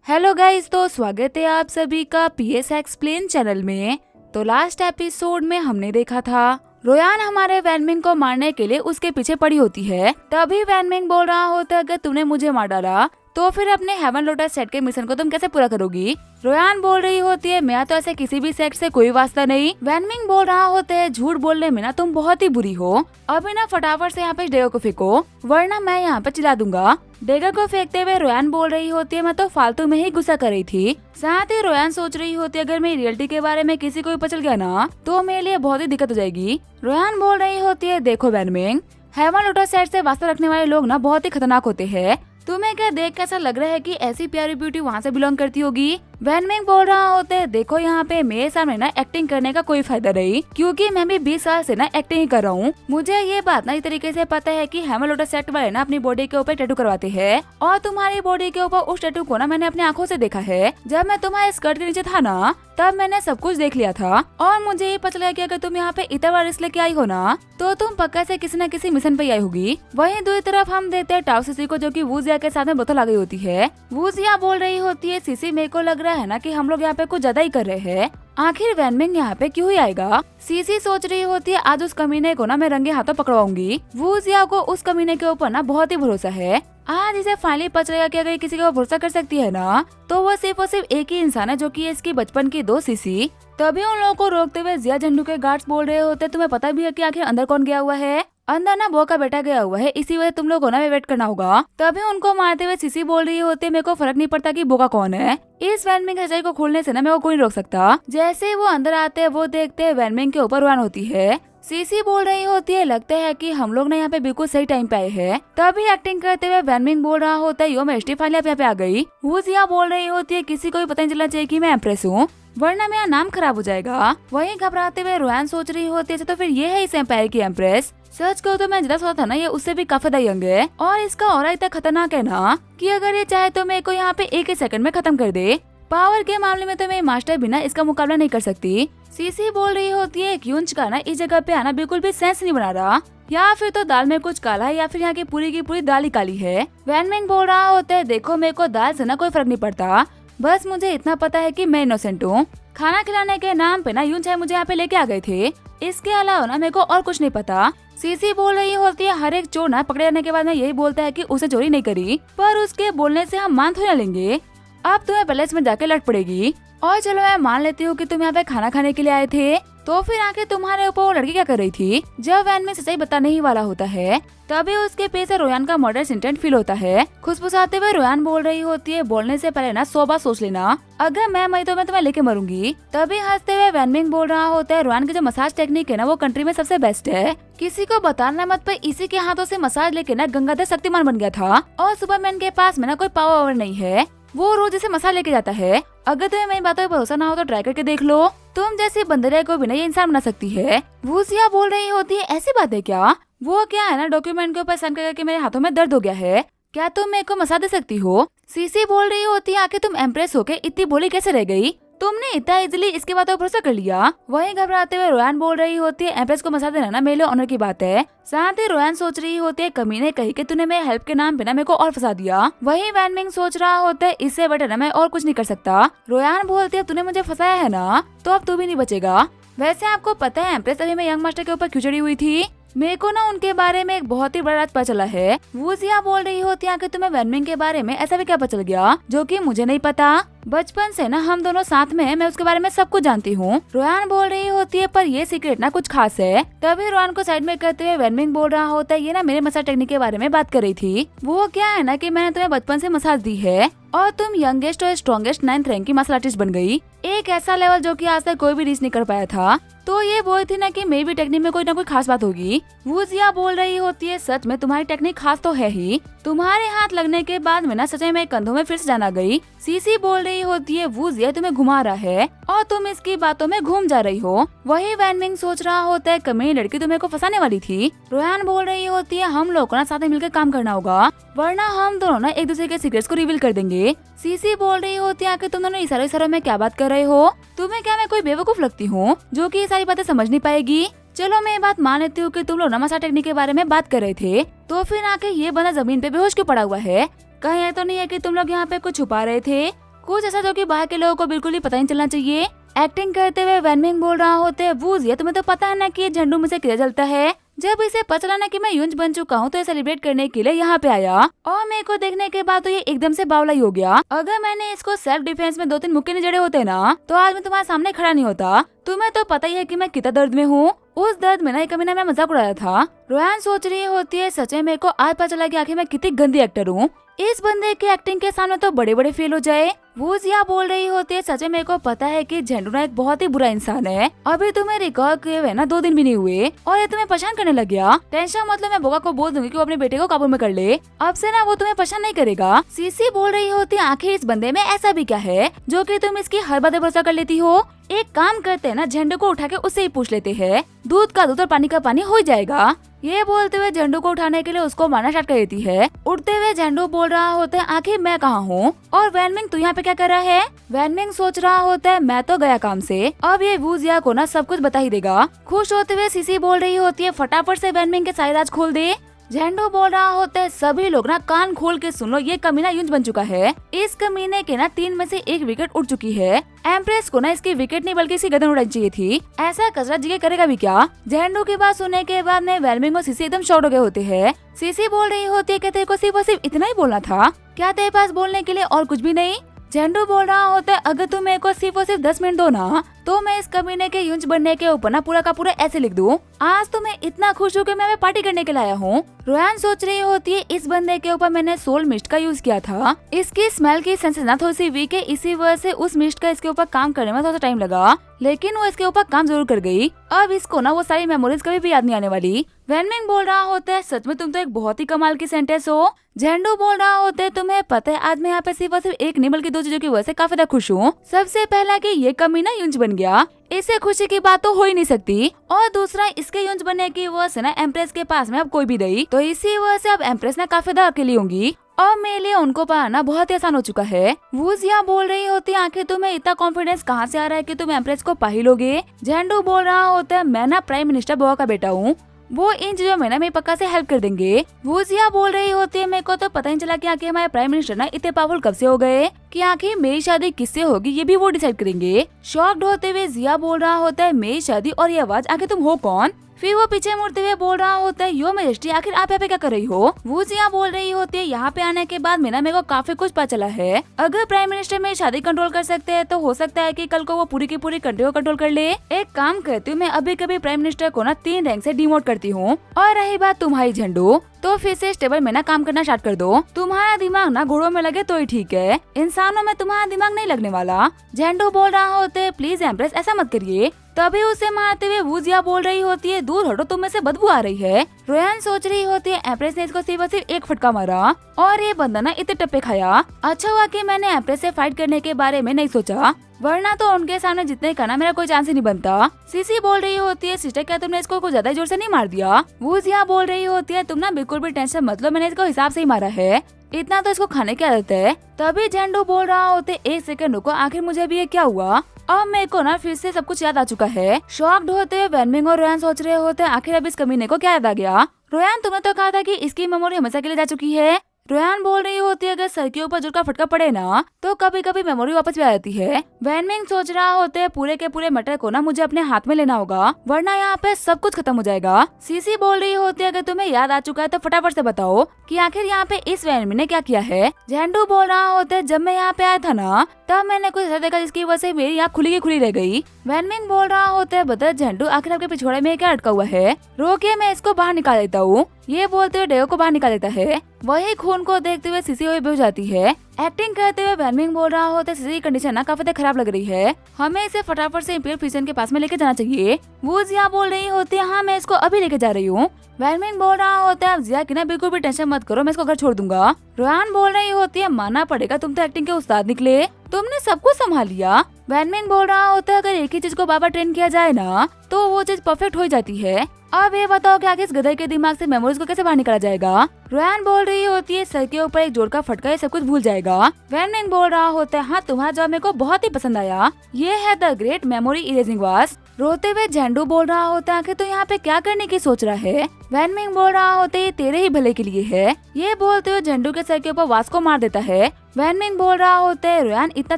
Hello guys, तो स्वागत है आप सभी का पीएस एक्सप्लेन चैनल में। तो लास्ट एपिसोड में हमने देखा था रोयान हमारे वैनमिंग को मारने के लिए उसके पीछे पड़ी होती है। तभी वैनमिंग बोल रहा होता है अगर तुमने मुझे मार डाला तो फिर अपने हेवन लोटस सेट के मिशन को तुम कैसे पूरा करोगी। रोयान बोल रही होती है मैं तो ऐसे किसी भी सेट से कोई वास्ता नहीं। वैनमिंग बोल रहा होता है झूठ बोलने में ना तुम बहुत ही बुरी हो। अभी ना फटाफट से यहाँ पे डेगर को फेंको वरना मैं यहाँ पे चिल्ला दूंगा। डेगर को फेंकते हुए रोयान बोल रही होती है मैं तो फालतू में ही गुस्सा कर रही थी। साथ ही रोयान सोच रही होती है अगर मेरी रियलिटी के बारे में किसी को भी पता चल गया ना तो मेरे लिए बहुत ही दिक्कत हो जाएगी। रोयान बोल रही होती है देखो वैनमिंग, हेवन लोटस सेट से वास्ता रखने वाले लोग ना बहुत ही खतरनाक होते हैं। तुम्हें क्या देख के ऐसा लग रहा है कि ऐसी प्यारी ब्यूटी वहाँ से बिलोंग करती होगी। वैनमिंग बोल रहा होता है देखो यहाँ पे मेरे सामने ना एक्टिंग करने का कोई फायदा नहीं क्योंकि मैं भी 20 साल से ना एक्टिंग ही कर रहा हूँ। मुझे ये बात ना इस तरीके से पता है कि हेवन लोटस सेट वाले ना अपनी बॉडी के ऊपर टैटू करवाते हैं और तुम्हारी बॉडी के ऊपर उस टैटू को ना मैंने अपनी आंखों से देखा है। जब मैं तुम्हारे स्कर्ट के नीचे था ना तब मैंने सब कुछ देख लिया था और मुझे ये पता लगा कि अगर तुम यहाँ पे इतना बड़ा रिस्क लेके आई हो ना तो तुम पक्का से किसी न किसी मिशन पे आई होगी। वहीं दूसरी तरफ हम देखते हैं टाओ सीसी को जो कि वूजिया के साथ में बोतल आ गई होती है। वूजिया बोल रही होती है सीसी मेरे को लग रहा है ना कि हम लोग यहाँ पे कुछ ज्यादा ही कर रहे हैं। आखिर वैनमिंग यहाँ पे क्यों ही आएगा। सीसी सोच रही होती है आज उस कमीने को ना मैं रंगे हाथों पकड़वाऊंगी। वूजिया को उस कमीने के ऊपर ना बहुत ही भरोसा है। आज इसे फाइनली पता चलेगा कि अगर किसी को भरोसा कर सकती है ना तो वो सिर्फ और सिर्फ एक ही इंसान है जो कि इसकी बचपन की दोस्त सीसी। तभी उन लोगों को रोकते हुए जिया झंडू के गार्ड्स बोल रहे होते तुम्हें पता भी है कि आखिर अंदर कौन गया हुआ है। अंदर ना बो का बेटा गया हुआ है, इसी वजह तुम लोगों को ना वेट करना होगा। तभी उनको मारते हुए सीसी बोल रही होती है मेरे को फर्क नहीं पड़ता कि बोका कौन है। इस वैनमिंग सच्चाई को खोलने से ना मैं को कोई नहीं रोक सकता। जैसे ही वो अंदर आते हैं वो देखते हैं वैनमिंग के ऊपर रुआन होती है। सीसी बोल रही होती है लगता है कि हम लोग ना यहाँ पे बिल्कुल सही टाइम पे आए हैं। तभी एक्टिंग करते हुए वैनमिंग बोल रहा होता है यो मैं स्टीफान यहाँ पे आ गई। वूजिया बोल रही होती है किसी को भी पता नहीं चलना चाहिए कि मैं एम्प्रेस हूँ वरना मेरा नाम खराब हो जाएगा। वहीं घबराते हुए रोयान सोच रही होती है तो फिर ये है इस एम्पायर की एम्प्रेस। सच कहो तो मैं जितना सोचा था ना ये उससे भी काफी ज्यादा यंग है और इसका ऑरा इतना खतरनाक है ना कि अगर ये चाहे तो मेरे को यहाँ पे एक ही सेकंड में खत्म कर दे। पावर के मामले में तो मेरी मास्टर बिना इसका मुकाबला नहीं कर सकती। सीसी बोल रही होती है क्यूंच का ना इस जगह पे आना बिल्कुल भी सेंस नहीं बना रहा, या फिर तो दाल में कुछ काला है या फिर यहाँ की पूरी दाल ही काली है। वैनमिंग बोल रहा होता है देखो मेरे को दाल से ना कोई फर्क नहीं पड़ता, बस मुझे इतना पता है कि मैं इनोसेंट हूँ। खाना खिलाने के नाम पे ना यूं चाहे मुझे यहाँ पे लेके आ गए थे, इसके अलावा ना मेरे को और कुछ नहीं पता। सीसी बोल रही होती है हर एक चोर ना पकड़े जाने के बाद में यही बोलता है कि उसे चोरी नहीं करी, पर उसके बोलने से हम मान थोड़ा लेंगे। अब तुम्हें पैलेस में जाके लड़ पड़ेगी। और चलो मैं मान लेती हूँ कि तुम यहाँ पे खाना खाने के लिए आए थे, तो फिर आके तुम्हारे ऊपर वो लड़की क्या कर रही थी। जब वैन में सच्चाई बताने ही वाला होता है तभी उसके पीछे रोयान का मर्डर इंटेंट फील होता है। खुशफुसाते हुए रोयान बोल रही होती है बोलने से पहले ना 100 बार सोच लेना, अगर मैं मरी तो मैं तुम्हें लेके मरूंगी। तभी हंसते हुए वैनमिंग बोल रहा होता है रोयान की जो मसाज टेक्निक है ना वो कंट्री में सबसे बेस्ट है, किसी को बताना मत। पर इसी के हाथों से मसाज लेके ना गंगाधर शक्तिमान बन गया था और सुपरमैन के पास में ना कोई पावर नहीं है, वो रोज इसे मसाज लेके जाता है। अगर तुम्हें मेरी बातों पर भरोसा ना हो तो ट्राई करके देख लो, तुम जैसे बंदरे को भी ना ये इंसान बना सकती है। वूजिया बोल रही होती है ऐसी बात है क्या, वो क्या है ना डॉक्यूमेंट के ऊपर साइन करके मेरे हाथों में दर्द हो गया है, क्या तुम मेरे को मसाज दे सकती हो। सीसी बोल रही होती है आखिर तुम एम्प्रेस होके इतनी भोली कैसे रह गई, तुमने इतना इजीली इसके बातों पर भरोसा कर लिया। वहीं घबराते हुए रोयान बोल रही होती है एम्प्रेस को मसाज देना ना मेरे लिए ऑनर की बात है। साथ ही रोयान सोच रही होती है कमीने कही कि तूने मेरे हेल्प के नाम पे ना मेरे को और फंसा दिया। वहीं वैनमिंग सोच रहा होता है इससे बेटर ना मैं और कुछ नहीं कर सकता। रोयान बोलती है तूने मुझे फंसाया है ना तो अब तू भी नहीं बचेगा। वैसे आपको पता है एम्प्रेस अभी मैं यंग मास्टर के ऊपर क्यों चढ़ी हुई थी, मेरे को ना उनके बारे में एक बहुत ही बड़ा राज पता चला है। वूजिया बोल रही होती है कि तुम्हें वैनमिंग के बारे में ऐसा भी क्या पता चल गया जो कि मुझे नहीं पता। बचपन से ना हम दोनों साथ में हैं, मैं उसके बारे में सब कुछ जानती हूँ। रोयान बोल रही होती है पर ये सीक्रेट ना कुछ खास है। तभी रोयान को साइड में करते हुए वैनमिंग बोल रहा होता है ये ना मेरे मसाज टेक्निक के बारे में बात कर रही थी। वो क्या है ना कि मैंने तुम्हें बचपन से मसाज दी है और तुम यंगेस्ट और स्ट्रॉन्गेस्ट 9th रैंक की मार्शल आर्टिस्ट बन गई, एक ऐसा लेवल जो कि आज तक कोई भी रीच नहीं कर पाया था। तो ये बोल थी ना कि मेरी भी टेक्निक में कोई ना कोई खास बात होगी। वूजिया बोल रही होती है सच में तुम्हारी टेक्निक खास तो है ही, तुम्हारे हाथ लगने के बाद में ना सच में कंधों में फिर से जान आ गई। सीसी बोल रही होती है वूजिया तुम्हें घुमा रहा है और तुम इसकी बातों में घूम जा रही हो। वही वैनमिंग सोच रहा होता है कमीनी लड़की तुम्हें को फंसाने वाली थी। रोयान बोल रही होती है हम लोगों को ना साथ में मिलकर काम करना होगा वरना हम दोनों ना एक दूसरे के सीक्रेट्स को रिवील कर देंगे। सीसी बोल रही होती है कि तुम दोनों इशारों में क्या बात कर रहे हो, तुम्हें क्या मैं कोई बेवकूफ लगती हूँ जो कि ये सारी बातें समझ नहीं पाएगी। चलो मैं ये बात मान लेती हूँ कि तुम लोग नमसा टेक्निक के बारे में बात कर रहे थे, तो फिर आके ये बंदा जमीन पे बेहोश क्यों पड़ा हुआ है, कहीं तो नहीं है कि तुम लोग यहाँ पे कुछ छुपा रहे थे। कुछ ऐसा जो कि बाहर के लोगों को बिल्कुल ही पता नहीं चलना चाहिए। एक्टिंग करते हुए वैनमिंग बोल रहा होते है, वूज ये तुम्हें तो पता है ना कि ये झंडू मुझे किधर जलता है। जब इसे पता चला ना कि मैं यूंज बन चुका हूँ तो ये सेलिब्रेट करने के लिए यहाँ पे आया और मेरे को देखने के बाद तो ये एकदम से बावला ही हो गया। अगर मैंने इसको सेल्फ डिफेंस में 2-3 मुक्के नहीं जड़े होते ना तो आज मैं तुम्हारे सामने खड़ा नहीं होता। तुम्हें तो पता ही है कि मैं कितना दर्द में हूँ। उस दर्द में ना एक कमीना मैं मजाक उड़ाया था। रोयान सोच रही होती है, सच में मेरे को आज पता चला कि आखिर मैं कितनी गंदी एक्टर हूँ। इस बंदे की एक्टिंग के सामने तो बड़े बड़े फेल हो जाए। वो जिया बोल रही होती है, सच में मेरे को पता है कि झंडू ना एक बहुत ही बुरा इंसान है। अभी तुम्हें रिकॉर्ड किए हुए ना 2 दिन भी नहीं हुए और ये तुम्हें परेशान करने लग गया। टेंशन मतलब मैं बोगा को बोल दूंगी कि वो अपने बेटे को काबू में कर ले। अब से ना वो तुम्हें परेशान नहीं करेगा। सीसी बोल रही होती है, आखिर इस बंदे में ऐसा भी क्या है जो कि तुम इसकी हर बात भरोसा कर लेती हो। एक काम करते हैं ना, झंडू को उठा के उससे ही पूछ लेते हैं, दूध का दूध और पानी का पानी हो जाएगा। ये बोलते हुए झंडू को उठाने के लिए उसको मारना स्टार्ट कर देती है। उठते हुए झंडू बोल रहा होता है, आखिर मैं कहाँ हूँ और वैनमिंग तू यहाँ पे क्या कर रहा है। वैनमिंग सोच रहा होता है, मैं तो गया काम से, अब ये वूजिया को ना सब कुछ बता ही देगा। खुश होते हुए सीसी बोल रही होती है, फटाफट से वैनमिंग के सारे राज खोल दे। झंडू बोल रहा होता है, सभी लोग ना कान खोल के सुन लो, ये कमीना यूंज बन चुका है। इस कमीने के ना 3 में से 1 विकेट उड़ चुकी है। एम्प्रेस को ना इसकी विकेट नहीं बल्कि इसकी गर्दन उड़ानी चाहिए थी। ऐसा कचरा जिगे करेगा भी क्या। झंडू की बात सुनने के बाद में वैनमिंग और सीसी एकदम शॉक हो गए होते हैं। सीसी बोल रही होती है कि तेरे को सिर्फ और सिर्फ इतना ही बोलना था क्या, तेरे पास बोलने के लिए और कुछ भी नहीं। झंडू बोल रहा होता है, अगर तुम मेरे को सिर्फ और सिर्फ 10 मिनट दो ना तो मैं इस कमीने के यूंज बनने के ऊपर ना पूरा का पूरा ऐसे लिख दूं। आज तो मैं इतना खुश हूँ कि मैं पार्टी करने के लिए आया हूँ। रोयान सोच रही होती है, इस बंदे के ऊपर मैंने सोल मिस्ट का यूज किया था। इसकी स्मेल की सेंसेस ना थोड़ी सी वीक है, इसी वजह से उस मिस्ट का इसके ऊपर काम करने में थोड़ा सा टाइम लगा, लेकिन वो इसके ऊपर काम जरूर कर गई। अब इसको ना वो सारी मेमोरीज कभी भी याद नहीं आने वाली। वैनमिंग बोल रहा होता है, सच में तुम तो एक बहुत ही कमाल की सेंटेंस हो। झंडू बोल रहा होता है, तुम्हें पता है आज मैं यहाँ पे सिर्फ और सिर्फ एक नहीं बल्कि 2 चीजों की वजह से काफी ज्यादा खुश हूँ। सबसे पहला कि ये कमीना यूंज बन गया, इससे खुशी की बात तो हो ही नहीं सकती, और दूसरा इसके यूंज बनने की वजह से ना एम्प्रेस के पास में अब कोई भी नहीं, तो इसी वजह से अब एम्प्रेस ना काफी ज्यादा अकेली होंगी और मेरे लिए उनको पाना बहुत ही आसान हो चुका है। वूजिया बोल रही होती है, आखिर तुम्हें इतना कॉन्फिडेंस कहाँ से आ रहा है कि तुम एम्प्रेस को पा ही लोगे। झंडू बोल रहा होता है, मैं ना प्राइम मिनिस्टर बुआ का बेटा हूँ, वो इन चीजों में ना मेरी पक्का से हेल्प कर देंगे। वूजिया बोल रही होती है, मेरे को तो पता नहीं चला कि आखिर हमारे प्राइम मिनिस्टर ना इतने पावरफुल कब से हो गए कि आखिर मेरी शादी किससे होगी ये भी वो डिसाइड करेंगे। शॉक्ड होते हुए जिया बोल रहा होता है, मेरी शादी और ये आवाज, आखिर तुम हो कौन। फिर वो पीछे मुड़ते हुए बोल रहा होता है, यो मेजेस्टी आखिर आप यहाँ पे क्या कर रही हो। वूजिया बोल रही होती है, यहाँ पे आने के बाद मेरे को काफी कुछ पता चला है। अगर प्राइम मिनिस्टर मेरी शादी कंट्रोल कर सकते हैं तो हो सकता है कि कल को वो पूरी की पूरी कंट्री को कंट्रोल कर ले। एक काम करती हूँ, मैं अभी कभी प्राइम मिनिस्टर को ना 3 रैंक से डिमोट करती हूँ। और रही बात तुम्हारी झंडू, तो फिर से स्टेबल में ना काम करना स्टार्ट कर दो। तुम्हारा दिमाग ना घोड़ों में लगे तो ही ठीक है, इंसानों में तुम्हारा दिमाग नहीं लगने वाला। झंडू बोल रहा होते है, प्लीज एम्प्रेस ऐसा मत करिए। तभी उसे मारते हुए वूजिया बोल रही होती है, दूर हटो, तुम में से बदबू आ रही है। रोयान सोच रही होती है, एम्प्रेस ने इसको सिर्फ और सिर्फ एक फटका मारा और ये बंदा ना इतने टप्पे खाया। अच्छा हुआ कि मैंने एम्प्रेस से फाइट करने के बारे में नहीं सोचा, वरना तो उनके सामने जितने का ना मेरा कोई चांस ही नहीं बनता। सीसी बोल रही होती है, सिस्टर क्या तुमने इसको कुछ ज्यादा जोर से नहीं मार दिया। वूजिया बोल रही होती है, तुम ना बिल्कुल भी टेंशन मत लो, मैंने इसको हिसाब से ही मारा है, इतना तो इसको खाने की आदत है। तभी झंडू बोल रहा होते, 1 सेकंड रुको, आखिर मुझे भी ये क्या हुआ। अब मेरे को ना फिर से सब कुछ याद आ चुका है। शॉक्ड होते हुए वैनमिंग और रोयान सोच रहे होते, आखिर अब इस कमीने को क्या याद आ गया। रोयान, तुमने तो कहा था कि इसकी मेमोरी हमेशा के लिए जा चुकी है। रोयान बोल रही होती है, अगर सर के ऊपर जोर का फटका पड़े ना तो कभी कभी मेमोरी वापस भी आ जाती है। वैनमिंग सोच रहा होते है, पूरे के पूरे मटर को ना मुझे अपने हाथ में लेना होगा, वरना यहाँ पे सब कुछ खत्म हो जाएगा। सीसी बोल रही होती है, अगर तुम्हें याद आ चुका है तो फटाफट से बताओ कि आखिर यहाँ पे इस वैनमिंग ने क्या किया है। झंडू बोल रहा होता है, जब मैं यहाँ पे आया था ना तब मैंने कुछ ऐसा देखा जिसकी वजह से मेरी आँख खुली की खुली रह गई। वैनमिंग बोल रहा होता है, बता झंडू आखिर आपके पिछवाड़े में क्या अटका हुआ है, रोके मैं इसको बाहर निकाल देता हूँ। ये बोलते हुए डेयो को बाहर निकाल देता है। वही खून को देखते हुए सीसी हुई बेहोश जाती है। एक्टिंग करते हुए वैनमिंग बोल रहा होता है, सीसी की कंडीशन ना काफी खराब लग रही है, हमें इसे फटाफट से इंपीरियल फिजिशियन के पास में लेके जाना चाहिए। वो जिया बोल रही होती है, हाँ मैं इसको अभी लेके जा रही हूँ। वैनमिंग बोल रहा होता है, जिया की ना बिल्कुल भी टेंशन मत करो, मैं इसको घर छोड़ दूंगा। रोयान बोल रही होती है, मानना पड़ेगा तुम तो एक्टिंग के उस्ताद निकले, तुमने सब कुछ संभाल लिया। वैनमिंग बोल रहा होता है, अगर एक ही चीज को बार बार ट्रेन किया जाए ना तो वो चीज परफेक्ट हो जाती है। अब ये बताओ कि आगे इस गधे के दिमाग से मेमोरीज को कैसे बाहर निकाला जाएगा। रोयान बोल रही होती है, सर के ऊपर एक जोर का फटका, ये सब कुछ भूल जाएगा। वैनमिंग बोल रहा होता है, हाँ तुम्हारा जवाब मेरे को बहुत ही पसंद आया, ये है द ग्रेट मेमोरी इरेजिंग वास। रोते हुए झंडू बोल रहा होता है कि तो यहाँ पे क्या करने की सोच रहा है। वैनमिंग बोल रहा होता है ये तेरे ही भले के लिए है। ये बोलते हुए झंडू के सर के ऊपर वास को मार देता है। वैनमिंग बोल रहा होता है रोयान इतना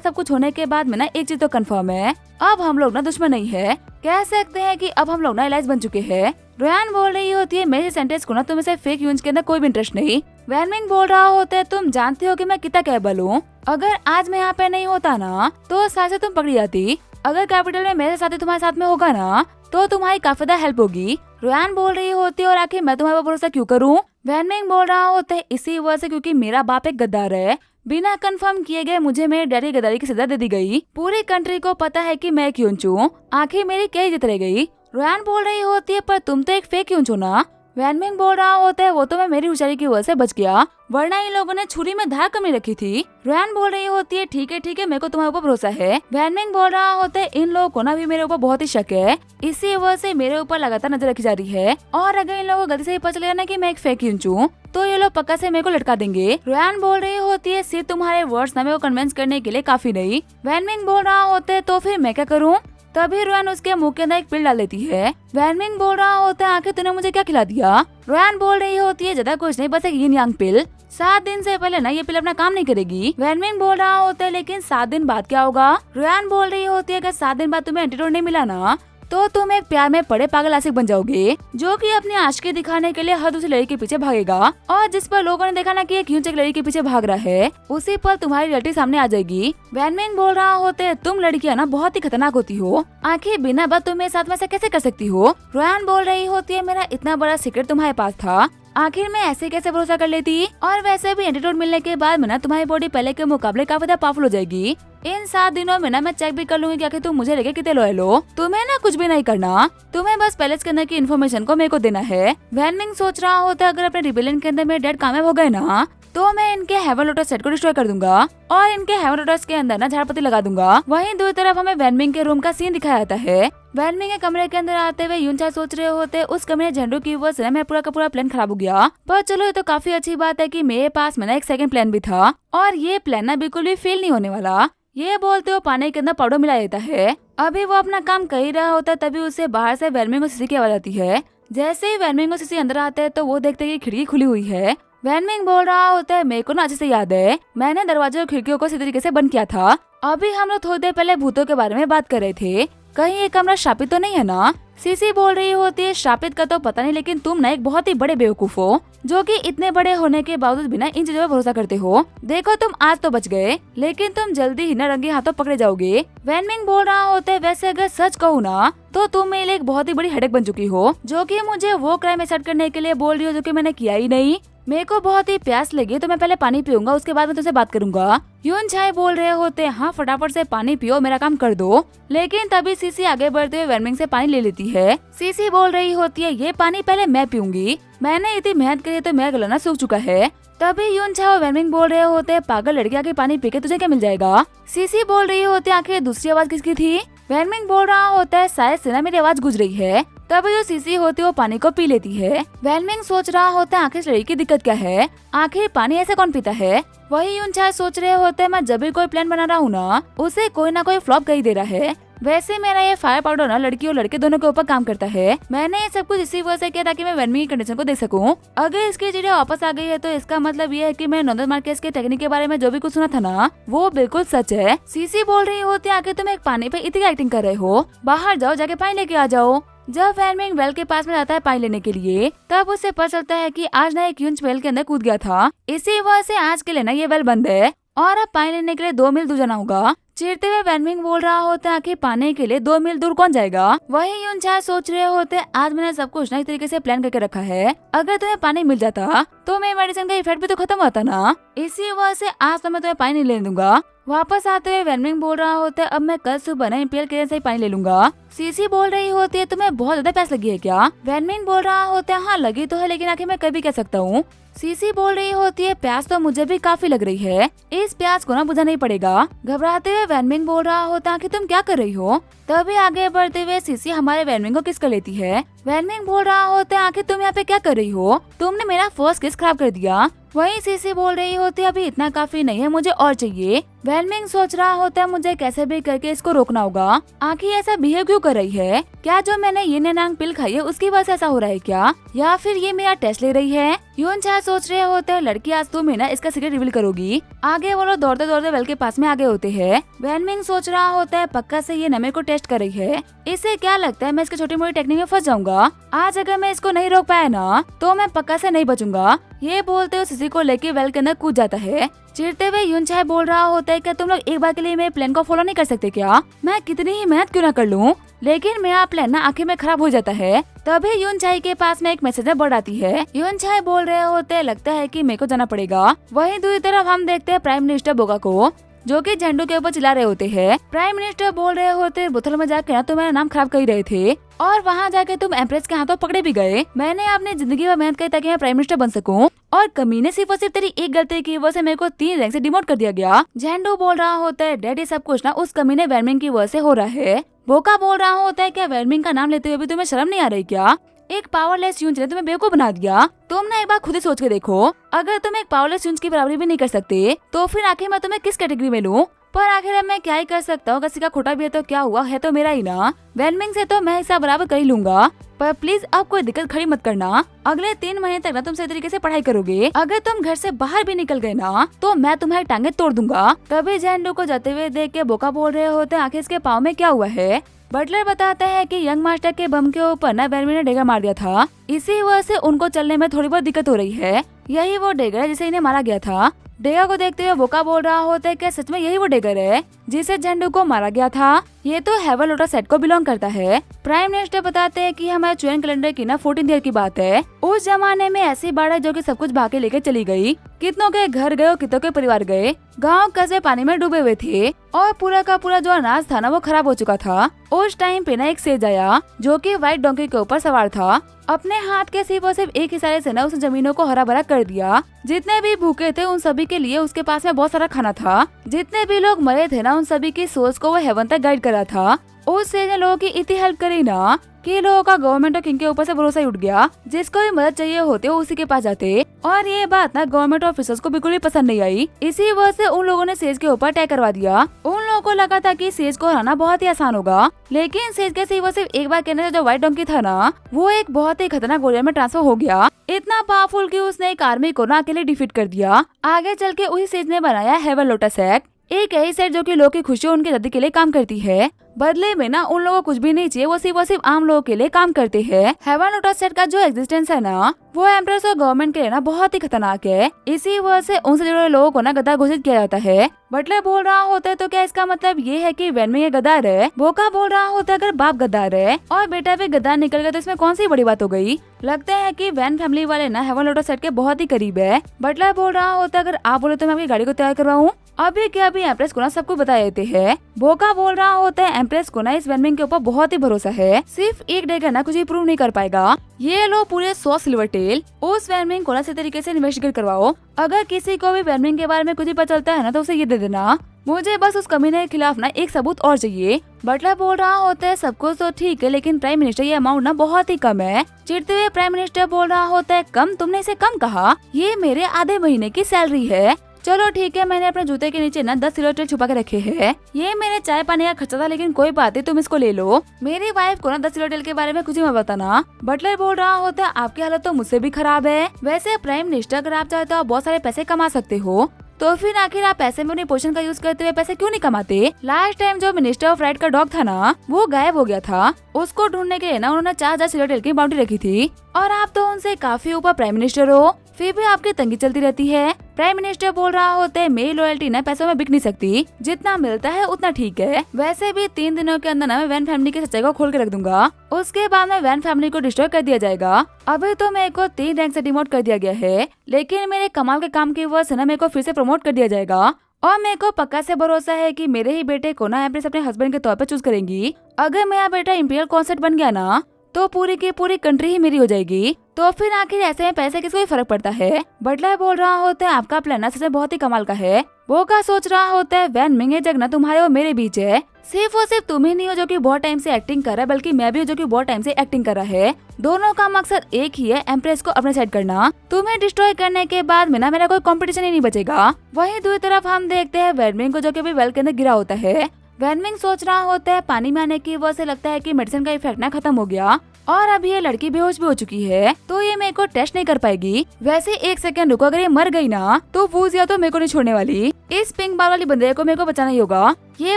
सब कुछ होने के बाद में ना एक चीज तो कंफर्म है, अब हम लोग ना दुश्मन नहीं है, कह सकते हैं कि अब हम लोग ना एलाइज बन चुके हैं। रोयान बोल रही होती है मेरे सेंटेंस को ना तुम्हें से फेक यूज के अंदर कोई भी इंटरेस्ट नहीं। वैनमिंग बोल रहा होता है तुम जानते हो कि मैं कितना कैपेबल हूँ, अगर आज मैं यहाँ पे नहीं होता ना तो शायद से तुम पकड़ी जाती। अगर कैपिटल में मेरे साथ तुम्हारे साथ में होगा ना तो तुम्हारी काफी ज्यादा हेल्प होगी। रोयान बोल रही होती है और आखिर मैं तुम्हारे पर भरोसा क्यों करूँ। वैनमिंग बोल रहा होता है इसी वजह से क्योंकि मेरा बाप एक गद्दार है, बिना कंफर्म किए गए मुझे मेरे डैडी गद्दारी की सजा दे दी गई। पूरी कंट्री को पता है कि मैं क्यों हूँ, आखिर मेरी क्या इज्जत रह गई। रोयान बोल रही होती है पर तुम तो एक फेक क्यों हो ना। वैनमिंग बोल रहा होता है वो तो मैं मेरी होशियारी की वजह से बच गया, वरना इन लोगों ने छुरी में धार कमी रखी थी। रोयान बोल रही होती है ठीक है मेरे को तुम्हारे ऊपर भरोसा है। वैनमिंग बोल रहा होता है इन लोगों को ना भी मेरे ऊपर बहुत ही शक है, इसी वजह से मेरे ऊपर लगातार नजर रखी जा रही है, और अगर इन लोगों को गलती से ही पता चलेगा ना कि मैं एक फेक हूँ तो ये लोग पक्का से मेरे को लटका देंगे। रोयान बोल रही होती है सिर्फ तुम्हारे वर्ड्स ना मेरे को कन्विंस करने के लिए काफी नहीं। वैनमिंग बोल रहा होता है तो फिर मैं क्या करूँ। तभी रोयान उसके मुंह के अंदर एक पिल डाल देती है। वैनमिंग बोल रहा होता है आखिर तूने मुझे क्या खिला दिया। रोयान बोल रही होती है ज्यादा कुछ नहीं, बस एक यिन यांग पिल। 7 दिन से पहले ना ये पिल अपना काम नहीं करेगी। वैनमिंग बोल रहा होता है लेकिन 7 दिन बाद क्या होगा। रोयान बोल रही होती है अगर 7 दिन बाद तुम्हें एंटीडोट नहीं मिला ना तो तुम एक प्यार में पड़े पागल आशिक बन जाओगे, जो कि अपनी आशिकी दिखाने के लिए हर दूसरी लड़की के पीछे भागेगा, और जिस पर लोगों ने देखा ना कि एक लड़की के पीछे भाग रहा है उसी पर तुम्हारी रियलिटी सामने आ जाएगी। वैनमिंग बोल रहा होते है तुम लड़कियां ना बहुत ही खतरनाक होती हो, आखिर बिना बात तुम मेरे साथ में ऐसा कैसे कर सकती हो। रोयान बोल रही होती है मेरा इतना बड़ा सीक्रेट तुम्हारे पास था, आखिर मैं ऐसे कैसे भरोसा कर लेती। और वैसे भी एंटीडोट मिलने के बाद में ना तुम्हारी बॉडी पहले के मुकाबले काफी ज्यादा पावरफुल हो जाएगी। इन 7 दिनों में ना मैं चेक भी कर लूंगी कि आखिर तुम मुझे लेके कितने लॉयल हो। तुम्हें ना कुछ भी नहीं करना, तुम्हें बस पैलेस के अंदर की इन्फॉर्मेशन को मेरे को देना है। वैनमिंग सोच रहा होता है अगर अपने रिबेलियन के अंदर मेरे डैड कामयाब हो गए ना तो मैं इनके हेवन लोटस सेट को डिस्ट्रॉय कर दूंगा और इनके हेवन लोटस के अंदर ना झाड़पत्ती लगा दूंगा। वहीं दूसरी तरफ हमें वैनमिंग के रूम का सीन दिखाया जाता है। वैनमिंग के कमरे के अंदर आते हुए यूनचा सोच रहे होते उस कमरे झंडू की वजह से मेरा पूरा का पूरा प्लान खराब हो गया, पर चलो ये तो काफी अच्छी बात है कि मेरे पास में ना एक सेकंड प्लान भी था और ये प्लान ना बिल्कुल भी फेल नहीं होने वाला। ये बोलते हुए पानी के अंदर पाउडर मिला देता है। अभी वो अपना काम कर ही रहा होता है तभी उसे बाहर से वैनमिंग और सीसी की आवाज आती है। जैसे ही वैनमिंग और सीसी अंदर आते हैं तो वो देखते हैं कि खिड़की खुली हुई है। वैनमिंग बोल रहा होता है मेरे को ना अच्छे से याद है मैंने दरवाजे और खिड़कियों को इसी तरीके से बंद किया था। अभी हम लोग थोड़ी देर पहले भूतों के बारे में बात कर रहे थे, कहीं ये कमरा श्रापित तो नहीं है ना। सीसी बोल रही होती है श्रापित का तो पता नहीं, लेकिन तुम ना एक बहुत ही बड़े बेवकूफ हो जो कि इतने बड़े होने के बावजूद बिना इन चीजों पर भरोसा करते हो। देखो तुम आज तो बच गए लेकिन तुम जल्दी ही ना रंगे हाथों पकड़े जाओगे। वैनमिंग बोल रहा होता है वैसे अगर सच कहूँ ना तो तुम मेरे लिए एक बहुत ही बड़ी हेडेक बन चुकी हो, जो कि मुझे वो क्राइम एक्सेप्ट करने के लिए बोल रही हो जो कि मैंने किया ही नहीं। मेरे को बहुत ही प्यास लगी तो मैं पहले पानी पीऊंगा उसके बाद मैं तुझसे बात करूंगा। यूनचाई बोल रहे होते हाँ फटाफट से पानी पियो मेरा काम कर दो, लेकिन तभी सीसी आगे बढ़ते हुए वैनमिंग से पानी ले लेती है। सीसी बोल रही होती है ये पानी पहले मैं पीऊंगी, मैंने इतनी मेहनत करी तो मेरा गला ना सूख चुका है। तभी यूनचाई और वैनमिंग बोल रहे होते हैं पागल लड़की आके पानी पी के तुझे क्या मिल जाएगा। सीसी बोल रही होती है आखिर दूसरी आवाज किसकी थी। वैनमिंग बोल रहा होता है शायद से ना मेरी आवाज गुज रही है। तभी जो सीसी होती है वो पानी को पी लेती है। वैनमिंग सोच रहा होता है आखिर लड़की की दिक्कत क्या है, आखिर पानी ऐसे कौन पीता है। वही यूनचाई सोच रहे होते हैं मैं जब भी कोई प्लान बना रहा हूँ ना उसे कोई ना कोई फ्लॉप कर ही दे रहा है। वैसे मेरा ये फायर पाउडर ना लड़की और लड़के दोनों के ऊपर काम करता है। मैंने ये सब कुछ इसी वजह से किया ताकि मैं वैनमिंग की कंडीशन को देख सकूं। अगर इसकी चीजें वापस आ गई है तो इसका मतलब ये है कि मैं नॉर्दर्न मार्केस के टेक्निक के बारे में जो भी कुछ सुना था ना वो बिल्कुल सच है। सीसी बोल रही होती है आखिर तुम एक पानी पे इतनी एक्टिंग कर रहे हो, बाहर जाओ जाके पानी लेके आ जाओ। जब वैनमिंग वेल के पास में जाता है पानी लेने के लिए तब उसे पता चलता है कि आज ना एक यूंच वेल के अंदर कूद गया था, इसी वजह से आज के लिए ना ये वेल बंद है और अब पानी लेने के लिए 2 मील दूर जाना होगा। चिढ़ते हुए वैनमिंग बोल रहा होता है कि पाने के लिए 2 मील दूर कौन जाएगा। वही यूनचाई सोच रहे होते आज मैंने सब कुछ नई तरीके से प्लान करके रखा है, अगर तुम्हें पानी मिल जाता तो मेरे मेडिसिन का इफेक्ट भी तो खत्म होता ना, इसी वजह से आज तो मैं तुम्हें पानी नहीं लेने दूंगा। वापस आते हुए वैनमिंग बोल रहा होता है अब मैं कल सुबह ना इंपीरियल किचन से ही पानी ले लूंगा। सीसी बोल रही होती है तुम्हें बहुत ज्यादा प्यास लगी है क्या। वैनमिंग बोल रहा होता है हाँ लगी तो है, लेकिन आखिर मैं कभी कह सकता हूँ। सीसी बोल रही होती है प्यास तो मुझे भी काफी लग रही है, इस प्यास को ना बुझा नहीं पड़ेगा। घबराते हुए वैनमिंग बोल रहा होता है कि तुम क्या कर रही हो। तभी आगे बढ़ते हुए सीसी हमारे वैनमिंग को किस कर लेती है। वैनमिंग बोल रहा होता है आखिर तुम यहाँ पे क्या कर रही हो, तुमने मेरा फर्स्ट किस खराब कर दिया। वहीं सीसी बोल रही होती अभी इतना काफी नहीं है, मुझे और चाहिए। वैनमिंग सोच रहा होता है मुझे कैसे भी करके इसको रोकना होगा, आखिर ऐसा बिहेव क्यों कर रही है, क्या जो मैंने ये नैनांग पिल खाई है उसकी वजह से ऐसा हो रहा है क्या, या फिर ये मेरा टेस्ट ले रही है। यून चाहे सोच रहे होते हैं लड़की आज तुम ही ना इसका सीक्रेट रिवील करोगी। आगे वो लोग दौड़ते दौड़ते वेल के पास में आगे होते हैं। वैनमिंग सोच रहा होता है पक्का से ये नमे को टेस्ट कर रही है, इससे क्या लगता है मैं इसके छोटी मोटी टेक्निक में फंस जाऊंगा, आज अगर मैं इसको नहीं रोक पाया ना तो मैं पक्का से नहीं बचूंगा। ये बोलते हुए सीसी को लेके वेल के अंदर कूद जाता है। चिढ़ते हुए यून चाहे बोल रहा होता है क्या तुम लोग एक बार के लिए मेरे प्लान को फॉलो नहीं कर सकते क्या, मैं कितनी ही मेहनत क्यों ना कर लूं, लेकिन मेरा प्लान ना आखिर में खराब हो जाता है। तभी यून चाय के पास में एक मैसेज बढ़ आती है। यून चाय बोल रहे होते हैं लगता है कि मेरे को जाना पड़ेगा। वहीं दूसरी तरफ हम देखते हैं प्राइम मिनिस्टर बोगा को, जो कि झंडू के ऊपर चिल्ला रहे होते हैं। प्राइम मिनिस्टर बोल रहे होते बोतल में जाके ना तुम्हारा नाम खराब कर ही रहे थे और वहाँ जाके तुम एम्प्रेस के हाथों पकड़े भी गए। मैंने अपनी जिंदगी में मेहनत की ताकि मैं प्राइम मिनिस्टर बन सकूं और कमीने सिर्फ और सिर्फ तेरी एक गलती की वजह से मेरे को 3 रैंक से डिमोट कर दिया गया। झंडू बोल रहा होता है डैडी सब कुछ ना उस कमीने वैनमिंग की वजह से हो रहा है। बोका बोल रहा होता है क्या वैनमिंग का नाम लेते हुए भी तुम्हें शर्म नहीं आ रही क्या, एक पावरलेस यूंच ने तुम्हें बेवकूफ बना दिया। तुम ना एक बार खुद ही सोच के देखो, अगर तुम एक पावरलेस यूंच की बराबरी भी नहीं कर सकते तो फिर आखिर मैं तुम्हें किस कैटेगरी में लूं। पर आखिर अब मैं क्या ही कर सकता हूँ, किसी का खोटा भी है तो क्या हुआ, है तो मेरा ही ना। वैनमिंग से तो मैं हिसाब बराबर कर ही लूंगा, पर प्लीज अब कोई दिक्कत खड़ी मत करना। अगले 3 महीने तक ना तुम सही तरीके से पढ़ाई करोगे, अगर तुम घर से बाहर भी निकल गए ना तो मैं तुम्हारी टांगे तोड़ दूंगा। तभी झंडू को जाते हुए देख के बोका बोल रहे होते हैं आखिर इसके पाँव में क्या हुआ है। बटलर बताता है कि यंग मास्टर के बम के ऊपर ना वैनमिंग ने डेगर मार दिया था, इसी वजह से उनको चलने में थोड़ी बहुत दिक्कत हो रही है। यही वो डेगर है जिसे इन्हें मारा गया था। डेगा को देखते हुए बोका बोल रहा होता है कि सच में यही वो डेगर है जिसे झंडू को मारा गया था, ये तो हेवन लोटस सेट को बिलोंग करता है। प्राइम मिनिस्टर बताते हैं कि हमारे चुएन कैलेंडर की ना 14th ईयर की बात है। उस जमाने में ऐसी बाढ़ है जो कि सब कुछ भाग के लेके चली गई, कितनों के घर गए और कितनों के परिवार गए, गांव कस्बे पानी में डूबे हुए थे और पूरा का पूरा जो अनाज था ना वो खराब हो चुका था। उस टाइम पे ना एक सेज आया जो कि व्हाइट डोंकी के ऊपर सवार था। अपने हाथ के सिर्फ और सिर्फ एक इशारे से ना उस जमीनों को हरा भरा कर दिया। जितने भी भूखे थे उन सभी के लिए उसके पास में बहुत सारा खाना था। जितने भी लोग मरे थे ना उन सभी की सोच को वो हेवन तक गाइड करा था। उस सेज ने लोगों की इतनी हेल्प करी ना कि लोगों का गवर्नमेंट और किंग के ऊपर से भरोसा ही उठ गया। जिसको भी मदद चाहिए होते वो उसी के पास जाते और ये बात ना गवर्नमेंट ऑफिसर्स को बिल्कुल भी पसंद नहीं आई। इसी वजह से उन लोगों ने सेज के ऊपर अटैक करवा दिया। उन लोगों को लगा था कि सेज को हराना बहुत ही आसान होगा, लेकिन सेज के सिर्फ एक बार कहने से जो व्हाइट डोंकी था ना वो एक बहुत ही खतरनाक वॉरियर में ट्रांसफर हो गया, इतना पावरफुल कि उसने एक आर्मी को ना अकेले डिफीट कर दिया। आगे चल के उसी सेज ने बनाया हेवन लोटस सेट, एक ऐसी सेट जो कि लोगों की खुशी उनके दादी के लिए काम करती है। बदले में ना उन लोगों को कुछ भी नहीं चाहिए, वो सिर्फ आम लोगों के लिए काम करते हैं। हेवन लोटस सेट का जो एग्जिस्टेंस है ना वो एम्प्रेस और गवर्नमेंट के लिए ना बहुत ही खतरनाक है। इसी वजह से उनसे जुड़े लोगों को ना गद्दार घोषित किया जाता है। बटलर बोल रहा होता है तो क्या इसका मतलब ये है कि वैनमिंग ये गद्दार है। बोका बोल रहा होता है अगर बाप गद्दार है और बेटा भी गद्दार निकल गया तो इसमें कौन सी बड़ी बात हो गई। लगता है कि वैन फैमिली वाले ना हेवन लोटस सेट के बहुत ही करीब है। बटलर बोल रहा होता है अगर आप बोले तो मैं आपकी गाड़ी को तैयार करवाऊँ। अभी क्या अभी एम्प्रेस को ना सबको बता देते हैं। बोका बोल रहा होता है एम्प्रेस को ना इस वैनमिंग के ऊपर बहुत ही भरोसा है, सिर्फ एक डेगर ना कुछ भी प्रूव नहीं कर पाएगा। ये लो पूरे 100 सिल्वर टेल, उस वैनमिंग को ना सही तरीके से इन्वेस्टिगेट करवाओ। अगर किसी को भी वैनमिंग के बारे में कुछ भी पता चलता है ना तो उसे ये दे देना। मुझे बस उस कमीने के खिलाफ ना एक सबूत और चाहिए। बटलर बोल रहा होता है सब कुछ तो ठीक है, लेकिन प्राइम मिनिस्टर ये अमाउंट ना बहुत ही कम है। चिढ़ते हुए प्राइम मिनिस्टर बोल रहा होता है कम, तुमने इसे कम कहा, ये मेरे आधे महीने की सैलरी है। चलो ठीक है, मैंने अपने जूते के नीचे ना 10 सिल्वर टेल छुपा के रखे हैं। ये मेरे चाय पानी का खर्चा था, लेकिन कोई बात नहीं, तुम इसको ले लो। मेरी वाइफ को ना 10 सिल्वर टेल के बारे में कुछ ही मत बताना। बटलर बोल रहा होता है आपकी हालत तो मुझसे भी खराब है। वैसे प्राइम मिनिस्टर अगर आप चाहते हो आप बहुत सारे पैसे कमा सकते हो, तो फिर आखिर आप पैसे में अपनी पोजीशन का यूज करते हुए पैसे क्यों नहीं कमाते। लास्ट टाइम जो मिनिस्टर ऑफ राइट का डॉग था ना वो गायब हो गया था, उसको ढूंढने के लिए ना उन्होंने 4000 सिल्वर टेल की बाउंड्री रखी थी और आप तो उनसे काफी ऊपर प्राइम मिनिस्टर हो, फिर भी आपकी तंगी चलती रहती है। प्राइम मिनिस्टर बोल रहा होता है मेरी लॉयल्टी ना पैसों में बिक नहीं सकती, जितना मिलता है उतना ठीक है। वैसे भी 3 दिनों के अंदर ना मैं वैन फैमिली की सच्चाई को खोल के रख दूंगा, उसके बाद में वैन फैमिली को डिस्ट्रॉय कर दिया जाएगा। अभी तो मेरे को 3 रैंक से डिमोट कर दिया गया है, लेकिन मेरे कमाल के काम की वजह से ना मेरे को फिर से प्रमोट कर दिया जाएगा और मेरे को पक्का से भरोसा है कि मेरे ही बेटे को ना एम्प्रेस अपने हस्बैंड के तौर पे चूज करेंगी। अगर मेरा बेटा इंपीरियल कॉन्सेप्ट बन गया ना तो पूरी की पूरी कंट्री ही मेरी हो जाएगी। तो फिर आखिर ऐसे में पैसे किसको ही फर्क पड़ता है। बटलर बोल रहा होता है आपका प्लान सच में बहुत ही कमाल का है। वो क्या सोच रहा होता है, वैन मिंग ये जगह तुम्हारे और मेरे बीच है। सिर्फ और सिर्फ तुम ही नहीं हो जो कि बहुत टाइम से एक्टिंग कर रहा है, बल्कि मैं भी हूँ जो कि बहुत टाइम से एक्टिंग कर रहा है। दोनों का मकसद एक ही है, एम्प्रेस को अपने साइड करना। तुम्हें डिस्ट्रॉय करने के बाद में ना मेरा कोई कंपटीशन ही नहीं बचेगा। वहीं दूसरी तरफ हम देखते हैं वैन मिंग को जो कि वेल के अंदर गिरा होता है। वैन मिंग सोच रहा होता है पानी में आने की वजह से लगता है कि मेडिसिन का इफेक्ट ना खत्म हो गया और अभी ये लड़की बेहोश भी हो चुकी है, तो ये मेरे को टेस्ट नहीं कर पाएगी। वैसे एक सेकंड रुको, अगर ये मर गई ना तो वूजिया तो मेरे को नहीं छोड़ने वाली। इस पिंक बाल वाली बंदे को मेरे को बचाना ही होगा। ये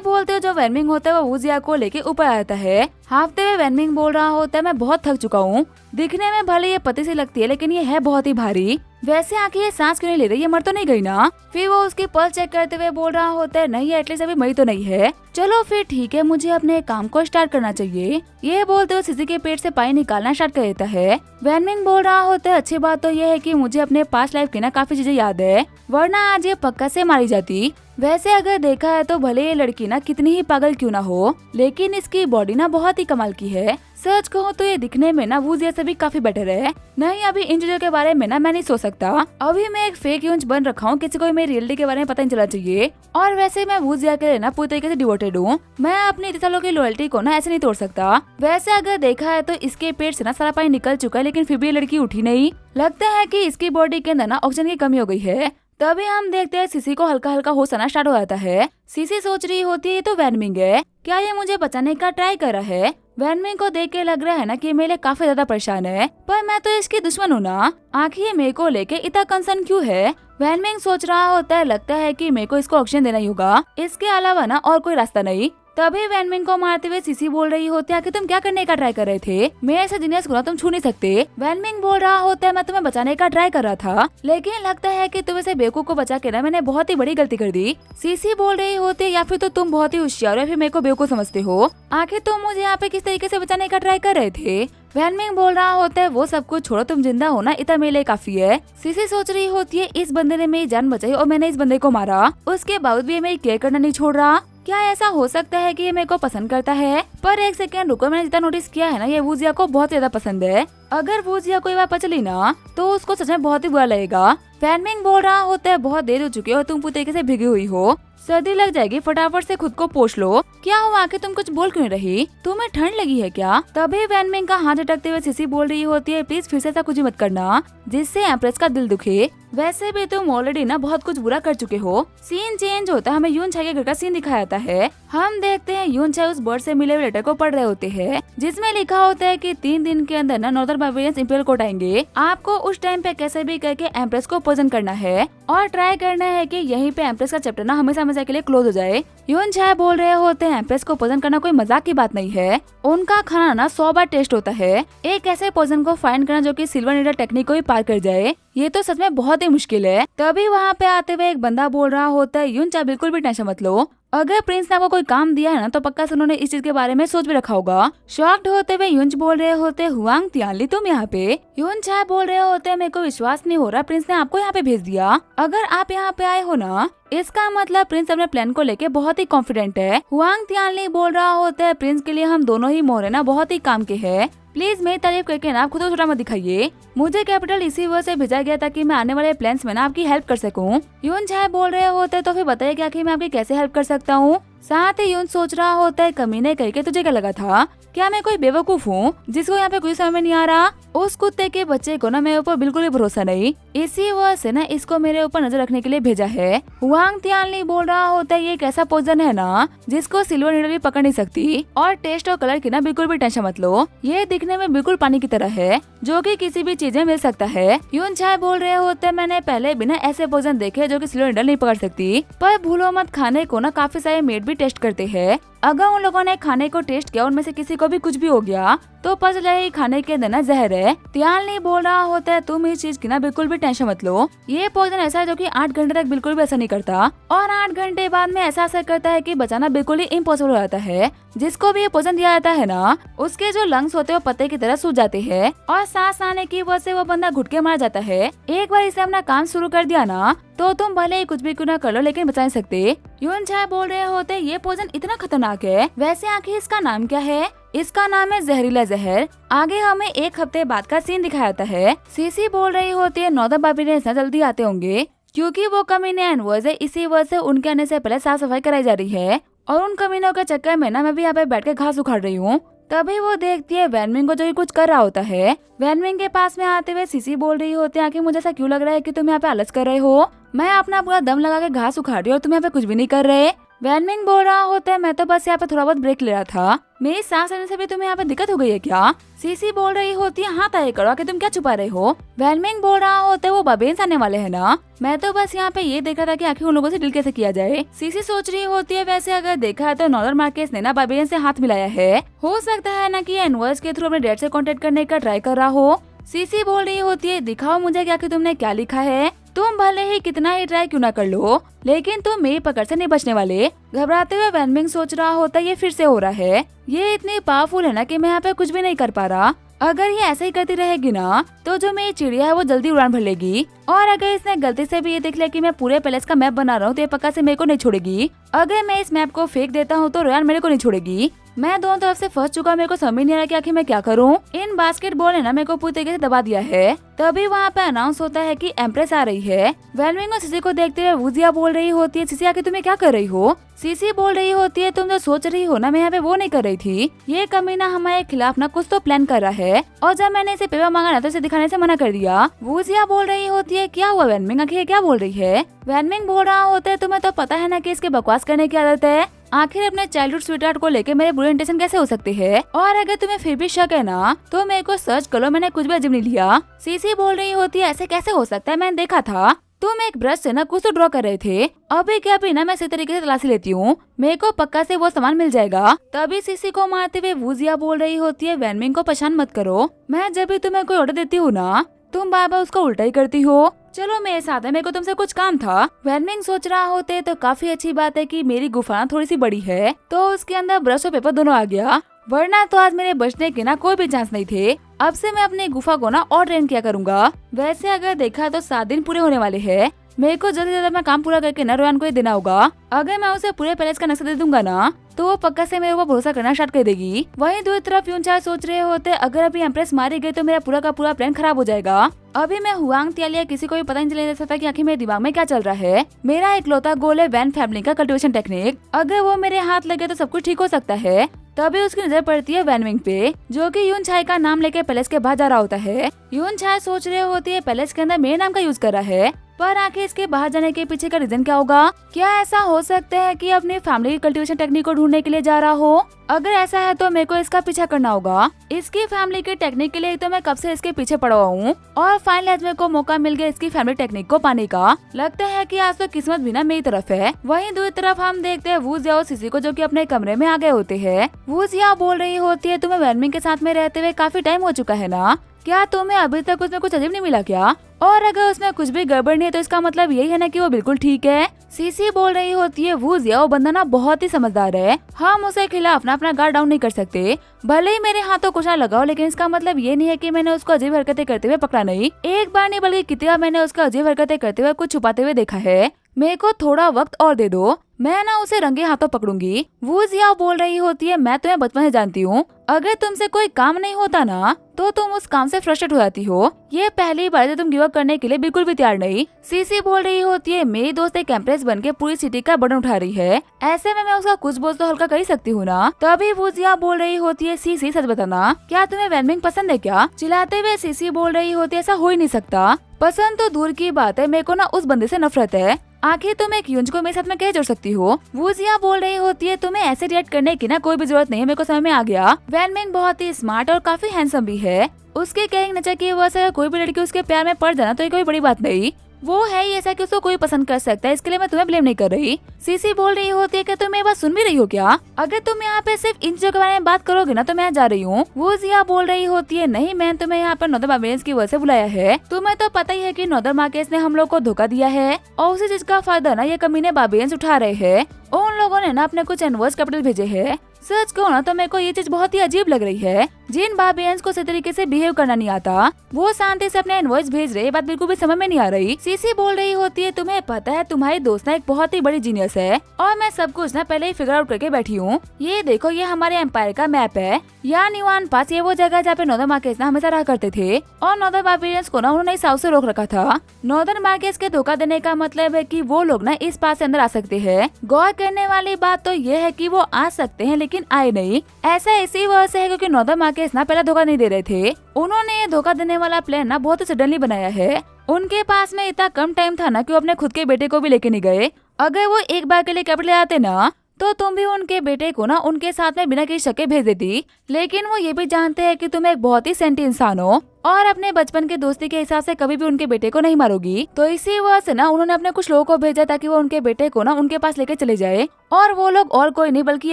बोलते हुए जो वैन मिंग होता है वो वूजिया को लेके ऊपर आता है। हाफते हुए वैन मिंग बोल रहा होता है मैं बहुत थक चुका हूँ। दिखने में भले ये पतली सी लगती है लेकिन ये है बहुत ही भारी। वैसे आखिर ये सांस क्यों नहीं ले रही, ये मर तो नहीं गई ना। फिर वो उसकी पल्स चेक करते हुए बोल रहा होता है नहीं एटलीस्ट अभी मरी तो नहीं है। चलो फिर ठीक है, मुझे अपने काम को स्टार्ट करना चाहिए। ये बोलते हुए सिसी के पेट से पानी निकालना स्टार्ट कर देता है। वैन मिंग बोल रहा होता है अच्छी बात तो ये है कि मुझे अपने पास्ट लाइफ की ना काफी चीजें याद है, वरना आज ये पक्का से मारी जाती। वैसे अगर देखा है तो भले ये लड़की ना कितनी ही पागल क्यों ना हो, लेकिन इसकी बॉडी ना बहुत ही कमाल की है। सच कहूँ तो ये दिखने में ना वूजिया से भी काफी बेटर है। नहीं अभी इन चीजों के बारे में ना मैं नहीं सोच सकता। अभी मैं एक फेक यूंच बन रखा हूँ, किसी को भी मेरी रियलिटी के बारे में पता नहीं चला चाहिए। और वैसे मैं वूजिया के लिए ना पूरी तरीके से डिवोटेड हूँ। मैं अपनी इतने सालों की लॉयल्टी को ना ऐसे नहीं तोड़ सकता। वैसे अगर देखा है तो इसके पेट से ना सारा पानी निकल चुका है, लेकिन फिर भी ये लड़की उठी नहीं। लगता है कि इसकी बॉडी के अंदर ना ऑक्सीजन की कमी हो गई है। तभी हम देखते हैं सीसी को हल्का हल्का होश आना स्टार्ट हो जाता है। सीसी सोच रही होती है ये तो वैन मिंग है, क्या ये मुझे बचाने का ट्राई कर रहा है। वैन मिंग को देख के लग रहा है ना कि मेरे लिए काफी ज्यादा परेशान है, पर मैं तो इसकी दुश्मन हूँ ना, आखिर ये मेरे को लेके इतना कंसर्न क्यों है। वैन मिंग सोच रहा होता है लगता है कि मेरे को इसको ऑक्सीजन देना ही होगा, इसके अलावा ना और कोई रास्ता नहीं। तभी वैन मिंग को मारते हुए सीसी बोल रही होती है कि तुम क्या करने का ट्राई कर रहे थे, मैं ऐसा जीनियस को ना तुम छू नहीं सकते। वैन मिंग बोल रहा होता है मैं तुम्हें बचाने का ट्राई कर रहा था, लेकिन लगता है कि तुम ऐसे बेवकूफ को बचा के ना मैंने बहुत ही बड़ी गलती कर दी। सीसी बोल रही होती है या फिर तो तुम बहुत ही होशियार या फिर मेरे को बेवकूफ समझते हो, आखिर तुम मुझे यहाँ पे किस तरीके से बचाने का ट्राई कर रहे थे। वैन मिंग बोल रहा होता है वो सब कुछ छोड़ो, तुम जिंदा हो ना इतना मेरे लिए काफी है। सीसी सोच रही होती है इस बंदे ने मेरी जान बचाई और मैंने इस बंदे को मारा, उसके बावजूद भी मेरी केयर करना नहीं छोड़ रहा। क्या ऐसा हो सकता है कि ये मेरे को पसंद करता है। पर एक सेकंड रुको, मैंने जितना नोटिस किया है ना ये वूजिया को बहुत ज्यादा पसंद है। अगर वूजिया को ये बात पता चली ना तो उसको सच में बहुत ही बुरा लगेगा। वैन मिंग बोल रहा होता है बहुत देर हो चुकी है और तुम पूरी तरीके से भीगी हुई हो, सर्दी लग जाएगी, फटाफट से खुद को पोंछ लो। क्या हुआ कि तुम कुछ बोल क्यों नहीं रही, तुम्हें ठंड लगी है क्या। तभी वैन मिंग का हाथ झटकते हुए सीसी बोल रही होती है प्लीज फिर से ऐसा कुछ मत करना जिससे एम्प्रेस का दिल दुखे। वैसे भी तुम ऑलरेडी ना बहुत कुछ बुरा कर चुके हो। सीन चेंज होता है, हमें यून छाई के घर का सीन दिखाया जाता है। हम देखते हैं यून छाई उस बर्ड से मिले हुए लेटर को पढ़ रहे होते हैं, जिसमें लिखा होता है कि 3 दिन के अंदर ना नॉर्दर्न बार्बेरियंस इंपीरियल कोर्ट आएंगे। आपको उस टाइम पे कैसे भी करके एम्प्रेस को पॉइजन करना है और ट्राई करना है कि यहीं पे एम्प्रेस का चैप्टर ना हमेशा हमेशा के लिए क्लोज हो जाए। यून छाई बोल रहे होते हैं एम्प्रेस को पॉइजन करना कोई मजाक की बात नहीं है, उनका खाना ना 100 बार टेस्ट होता है। एक ऐसे पॉइजन को फाइंड करना जो कि सिल्वर नीडल टेक्निक को भी पार कर जाए, ये तो सच में बहुत ही मुश्किल है। तभी वहाँ पे आते हुए एक बंदा बोल रहा होता है यून छाई बिल्कुल भी टेंशन मत लो, अगर प्रिंस ने आपको कोई काम दिया है ना तो पक्का से उन्होंने इस चीज के बारे में सोच भी रखा होगा। शॉक्ड होते हुए यूंच बोल रहे होते हुआंग तियानली तुम यहाँ पे। यून छाई बोल रहे होते मेरे को विश्वास नहीं हो रहा प्रिंस ने आपको यहाँ पे भेज दिया। अगर आप यहाँ पे आए हो ना इसका मतलब प्रिंस अपने प्लान को लेके बहुत ही कॉन्फिडेंट है। हुआंग तियानली बोल रहा होता है प्रिंस के लिए हम दोनों ही मोहरे ना बहुत ही काम के हैं, प्लीज मेरी तारीफ करके ना खुद को छोटा मत दिखाइए। मुझे कैपिटल इसी वजह से भेजा गया ताकि मैं आने वाले प्लान्स में ना आपकी हेल्प कर सकूं। यून छाई बोल रहे होते तो फिर बताइए कि आखिर मैं आपकी कैसे हेल्प कर सकता हूँ। साथ ही यून सोच रहा होता है कमीने करके तुझे क्या लगा था, क्या मैं कोई बेवकूफ हूँ जिसको यहाँ पे कोई समझ में नहीं आ रहा। उस कुत्ते के बच्चे को ना मेरे ऊपर बिल्कुल भी भरोसा नहीं, इसी वजह से ना इसको मेरे ऊपर नजर रखने के लिए भेजा है। हुआंग तियानली बोल रहा होता है ये एक ऐसा पॉइजन है ना जिसको सिल्वर नीडल भी पकड़ नहीं सकती, और टेस्ट और कलर की ना बिल्कुल भी टेंशन मत लो, ये दिखने में बिल्कुल पानी की तरह है जो कि किसी भी चीज में मिल सकता है। यून छाई बोल रहे होते मैंने पहले बिना ऐसे पॉइजन देखे जो कि सिल्वर नीडल नहीं पकड़ सकती, पर भूलो मत खाने को ना काफी सारे मेड भी टेस्ट करते हैं। अगर उन लोगों ने खाने को टेस्ट किया उनमें से किसी को भी कुछ भी हो गया तो पता चले खाने के अंदर ना जहर है। तियानली बोल रहा होता है तुम इस चीज की ना बिल्कुल भी टेंशन मत लो, ये पॉइजन ऐसा है जो कि 8 घंटे तक बिल्कुल भी असर नहीं करता और 8 घंटे बाद में ऐसा असर करता है कि बचाना बिल्कुल ही इम्पॉसिबल हो जाता है। जिसको भी ये पॉइजन दिया जाता है ना उसके जो लंग्स होते हैं वो पत्ते की तरह सूज जाते हैं और सांस आने की वजह से वो बंदा घुट के मार जाता है। एक बार इसे अपना काम शुरू कर दिया ना तो तुम भले ही कुछ भी क्यों ना कर लो लेकिन बचा नहीं सकते। यून छाई बोल रहे होते ये पॉइजन इतना खतरनाक है, वैसे आखिर इसका नाम क्या है। इसका नाम है जहरीला जहर। आगे हमें 1 हफ्ते बाद का सीन दिखाया जाता है। सीसी बोल रही होती है नॉर्दर्न बार्बेरियंस जल्दी आते होंगे, क्योंकि वो कमीने इनवर्स है, इसी वजह से उनके आने से पहले साफ सफाई कराई जा रही है। और उन कमीनों के चक्कर में ना मैं भी यहाँ पे बैठ के घास उखाड़ रही हूँ। तभी वो देखती है वैनमिंग को जो कि कुछ कर रहा होता है। वैनमिंग के पास में आते हुए सीसी बोल रही होती है, आखिर मुझे ऐसा क्यों लग रहा है कि तुम यहाँ पे आलस कर रहे हो। मैं अपना पूरा दम लगा के घास उखाड़ रही हूँ और तुम यहाँ पे कुछ भी नहीं कर रहे। वैनमिंग बोल रहा होता है, मैं तो बस यहाँ पे थोड़ा बहुत ब्रेक ले रहा था। मेरी सांस लेने से भी तुम्हें यहाँ पे दिक्कत हो गई है क्या? सीसी बोल रही होती है, हाँ तय करो कि तुम क्या छुपा रहे हो। वैनमिंग बोल रहा होता है, वो बाबेन्स आने वाले है ना, मैं तो बस यहाँ पे ये देख रहा था कि आखिर उन लोगों से डील कैसे किया जाए। सीसी सोच रही होती है, वैसे अगर देखा है तो नॉर्दर्न मार्केट्स ने ना बाबेन्स से हाथ मिलाया है। हो सकता है ना कि इनवर्स के थ्रू अपने डैड से कॉन्टेक्ट करने का ट्राई कर रहा हो। सीसी बोल रही होती है, दिखाओ मुझे क्या कि तुमने क्या लिखा है। तुम भले ही कितना ही ट्राई क्यों ना कर लो, लेकिन तुम मेरी पकड़ से नहीं बचने वाले। घबराते हुए वैनमिंग सोच रहा होता है, ये फिर से हो रहा है। ये इतनी पावरफुल है ना कि मैं यहाँ पे कुछ भी नहीं कर पा रहा। अगर ये ऐसे ही करती रहेगी ना तो जो मेरी चिड़िया है वो जल्दी उड़ान भर लेगी। और अगर इसने गलती से भी ये देख लिया कि मैं पूरे पैलेस का मैप बना रहा हूँ तो ये पक्का से मेरे को नहीं छोड़ेगी। अगर मैं इस मैप को फेंक देता हूँ तो रोयान मेरे को नहीं छोड़ेगी। मैं दोनों तरफ से फंस चुका, मेरे को समझ नहीं आ रहा कि आखिर मैं क्या करूं। इन बास्केटबॉल ने ना मेरे को पूरी तरीके से दबा दिया है। तभी वहाँ पे अनाउंस होता है कि एम्प्रेस आ रही है। वैनमिंग और सीसी को देखते हुए वुजिया बोल रही होती है, सीसी आके तुम्हें क्या कर रही हो? सीसी बोल रही होती है, तुम जो सोच रही हो ना मैं यहाँ पे वो नहीं कर रही थी। ये कमीना हमारे खिलाफ ना कुछ तो प्लान कर रहा है और जब मैंने इसे पेपर मांगा ना तो इसे दिखाने से मना कर दिया। वुजिया बोल रही होती है, क्या हुआ वैनमिंग, आखिर क्या बोल रही है? वैनमिंग बोल रहा होता है, तुम्हें तो पता है ना कि इसके बकवास करने की आदत है। आखिर अपने चाइल्डहुड स्वीटहार्ट को लेके मेरे बुरे इंटेंशन कैसे हो सकते हैं? और अगर तुम्हें फिर भी शक है ना तो मेरे को सर्च करो, मैंने कुछ भी अजीब नहीं लिया। सीसी बोल रही होती है, ऐसे कैसे हो सकता है, मैंने देखा था तुम एक ब्रश से ना कुछ तो ड्रॉ कर रहे थे। अभी क्या भी ना मैं इसी तरीके से तलाशी लेती हूँ, मेरे को पक्का से वो सामान मिल जाएगा। तभी सीसी को मारते हुए वुजिया बोल रही होती है, वैनमिंग को परेशान मत करो, मैं जब भी तुम्हें कोई ऑर्डर देती हूँ ना तुम बार बार उसका उल्टा ही करती हो। चलो मेरे साथ है, मेरे को तुमसे कुछ काम था। वैनमिंग सोच रहा होते तो काफी अच्छी बात है कि मेरी गुफा थोड़ी सी बड़ी है तो उसके अंदर ब्रश और पेपर दोनों आ गया, वरना तो आज मेरे बचने के ना कोई भी चांस नहीं थे। अब से मैं अपनी गुफा को ना और ट्रेन किया करूंगा। वैसे अगर देखा तो 7 दिन पूरे होने वाले हैं। मेरे को जल्दी से जल्दी मैं काम पूरा करके ना रोयान को ही देना होगा। अगर मैं उसे पूरे पैलेस का नक्शा दे दूंगा ना तो वो पक्का से मेरे ऊपर भरोसा करना स्टार्ट कर देगी। वहीं दूसरी तरफ यूनचाई सोच रहे होते, अगर अभी एम्प्रेस मारी गई तो मेरा पूरा का पूरा प्लान खराब हो जाएगा। अभी मैं हुआंग तियालिया किसी को भी पता नहीं चलने सकता कि आखिर मेरे दिमाग में क्या चल रहा है। मेरा इकलौता गोल है वैन फैमिली का कल्टीवेशन टेक्निक, अगर वो मेरे हाथ लगे तो सब कुछ ठीक हो सकता है। तभी उसकी नजर पड़ती है वैनमिंग पे, जो कि यूनचाई का नाम लेके पैलेस के बाहर जा रहा होता है। यूनचाई सोच रहे होती है, पैलेस के अंदर मेरे नाम का यूज कर रहा है, पर आखिर इसके बाहर जाने के पीछे का रीजन क्या होगा? क्या ऐसा हो सकता है कि अपनी फैमिली की कल्टीवेशन टेक्निक को ढूंढने के लिए जा रहा हो? अगर ऐसा है तो मेरे को इसका पीछा करना होगा। इसकी फैमिली की टेक्निक के लिए तो मैं कब से इसके पीछे पड़ा हुआ हूँ और फाइनली आज मेरे को मौका मिल गया इसकी फैमिली टेक्निक को पाने का। लगता है कि आज तो किस्मत भी ना मेरी तरफ है। वहीं दूसरी तरफ हम देखते हैं वुजिया और सीसी को, जो कि अपने कमरे में आ गए होते हैं। वुजिया बोल रही होती है, तुम्हें वैनमिंग के साथ में रहते हुए काफी टाइम हो चुका है ना, क्या तुम्हें अभी तक उसमें कुछ अजीब नहीं मिला क्या? और अगर उसमें कुछ भी गड़बड़ नहीं है तो इसका मतलब यही है ना कि वो बिल्कुल ठीक है। सीसी बोल रही होती है, वुजिया वो बंदा ना बहुत ही समझदार है, हम उसे खिलाफ ना अपना गार्ड डाउन नहीं कर सकते। भले ही मेरे हाथों कुछ ना लगाओ, लेकिन इसका मतलब ये नहीं है कि मैंने उसको अजीब हरकतें करते हुए पकड़ा नहीं। एक बार नहीं बल्कि कितनी बार मैंने उसको अजीब हरकतें करते हुए कुछ छुपाते हुए देखा है। मेरे को थोड़ा वक्त और दे दो, मैं ना उसे रंगे हाथों पकड़ूंगी। वुजिया बोल रही होती है, मैं तुम्हें बचपन से जानती हूँ, अगर तुमसे कोई काम नहीं होता ना तो तुम उस काम से फ्रस्ट्रेट हो जाती हो। ये पहली बार है तुम गिव अप करने के लिए बिल्कुल भी तैयार नहीं। सीसी बोल रही होती है, मेरी दोस्त एक एम्प्रेस बन के पूरी सिटी का बर्डन उठा रही है, ऐसे में मैं उसका कुछ बोझ तो हल्का कर ही सकती हूँ ना। तभी वुजिया बोल रही होती है, सीसी सच बताना, क्या तुम्हें वैनमिंग पसंद है क्या? चिल्लाते हुए सीसी बोल रही होती है, ऐसा हो ही नहीं सकता, पसंद तो दूर की बात है, मेरे को ना उस बंदे से नफरत है। आखिर तुम एक यूंज को मेरे साथ में कैसे जोड़ सकती हो? वुजिया बोल रही होती है, तुम्हें ऐसे रिएक्ट करने की ना कोई भी जरूरत नहीं है, मेरे को समझ में आ गया। वैनमिंग बहुत ही स्मार्ट और काफी हैंडसम भी है, उसके कैरिंग नेचर की वजह से कोई भी लड़की उसके प्यार में पड़ जाना तो ये कोई बड़ी बात नहीं। वो है ही ऐसा कि उसको कोई पसंद कर सकता है, इसके लिए मैं तुम्हें ब्लेम नहीं कर रही। सीसी बोल रही होती है कि तुम मेरी बात सुन भी रही हो क्या? अगर तुम यहाँ पे सिर्फ इन चीजों के बारे में बात करोगे ना तो मैं जा रही हूँ। वुजिया बोल रही होती है, नहीं मैंने तुम्हें यहाँ पर नॉर्दर्न बार्बेरियंस की वजह से बुलाया है। तुम्हें तो पता ही है कि नॉर्दर्न मार्केट्स ने हम लोग को धोखा दिया है और उसी चीज का फायदा ना ये कमीने बार्बेरियंस उठा रहे हैं। उन लोगों ने ना अपने कुछ एनवर्स कैपिटल भेजे हैं। सच कहूँ ना तो मेरे को ये चीज बहुत ही अजीब लग रही है। जिन बार्बेरियंस को सही तरीके से बिहेव करना नहीं आता वो शांति से अपने एनवर्स भेज रहे, बात बिल्कुल भी समझ में नहीं आ रही। सीसी बोल रही होती है, तुम्हें पता है तुम्हारी दोस्त ना एक बहुत ही बड़ी जीनियस है और मैं सब कुछ ना पहले ही फिगर आउट करके बैठी हूँ। ये देखो, ये हमारे एम्पायर का मैप है। यान युआन पास ये वो जगह जहाँ पे नॉर्दर्न मार्केस ना हमेशा रहा करते थे और नॉर्दर्न बार्बेरियंस को ना उन्होंने साउथ से रोक रखा था। नॉर्दर्न मार्केस के धोखा देने का मतलब है कि वो लोग ना इस पास से अंदर आ सकते हैं। गौर करने वाली बात तो ये है कि वो आ सकते हैं लेकिन आए नहीं। ऐसा इसी वजह से है क्योंकि नॉर्दर्न मार्केस ना पहले धोखा नहीं दे रहे थे। उन्होंने ये धोखा देने वाला प्लान ना बहुत ही सडनली बनाया है। उनके पास में इतना कम टाइम था ना कि वो अपने खुद के बेटे को भी लेके नहीं गए। अगर वो एक बार के लिए कैपिटल ले आते ना तो तुम भी उनके बेटे को ना उनके साथ में बिना किसी शक के भेज देती। लेकिन वो ये भी जानते हैं कि तुम एक बहुत ही सेंटी इंसान हो और अपने बचपन के दोस्ती के हिसाब से कभी भी उनके बेटे को नहीं मारोगी। तो इसी वजह से ना उन्होंने अपने कुछ लोगों को भेजा ताकि वो उनके बेटे को ना उनके पास लेके चले जाए। और वो लोग और कोई नहीं बल्कि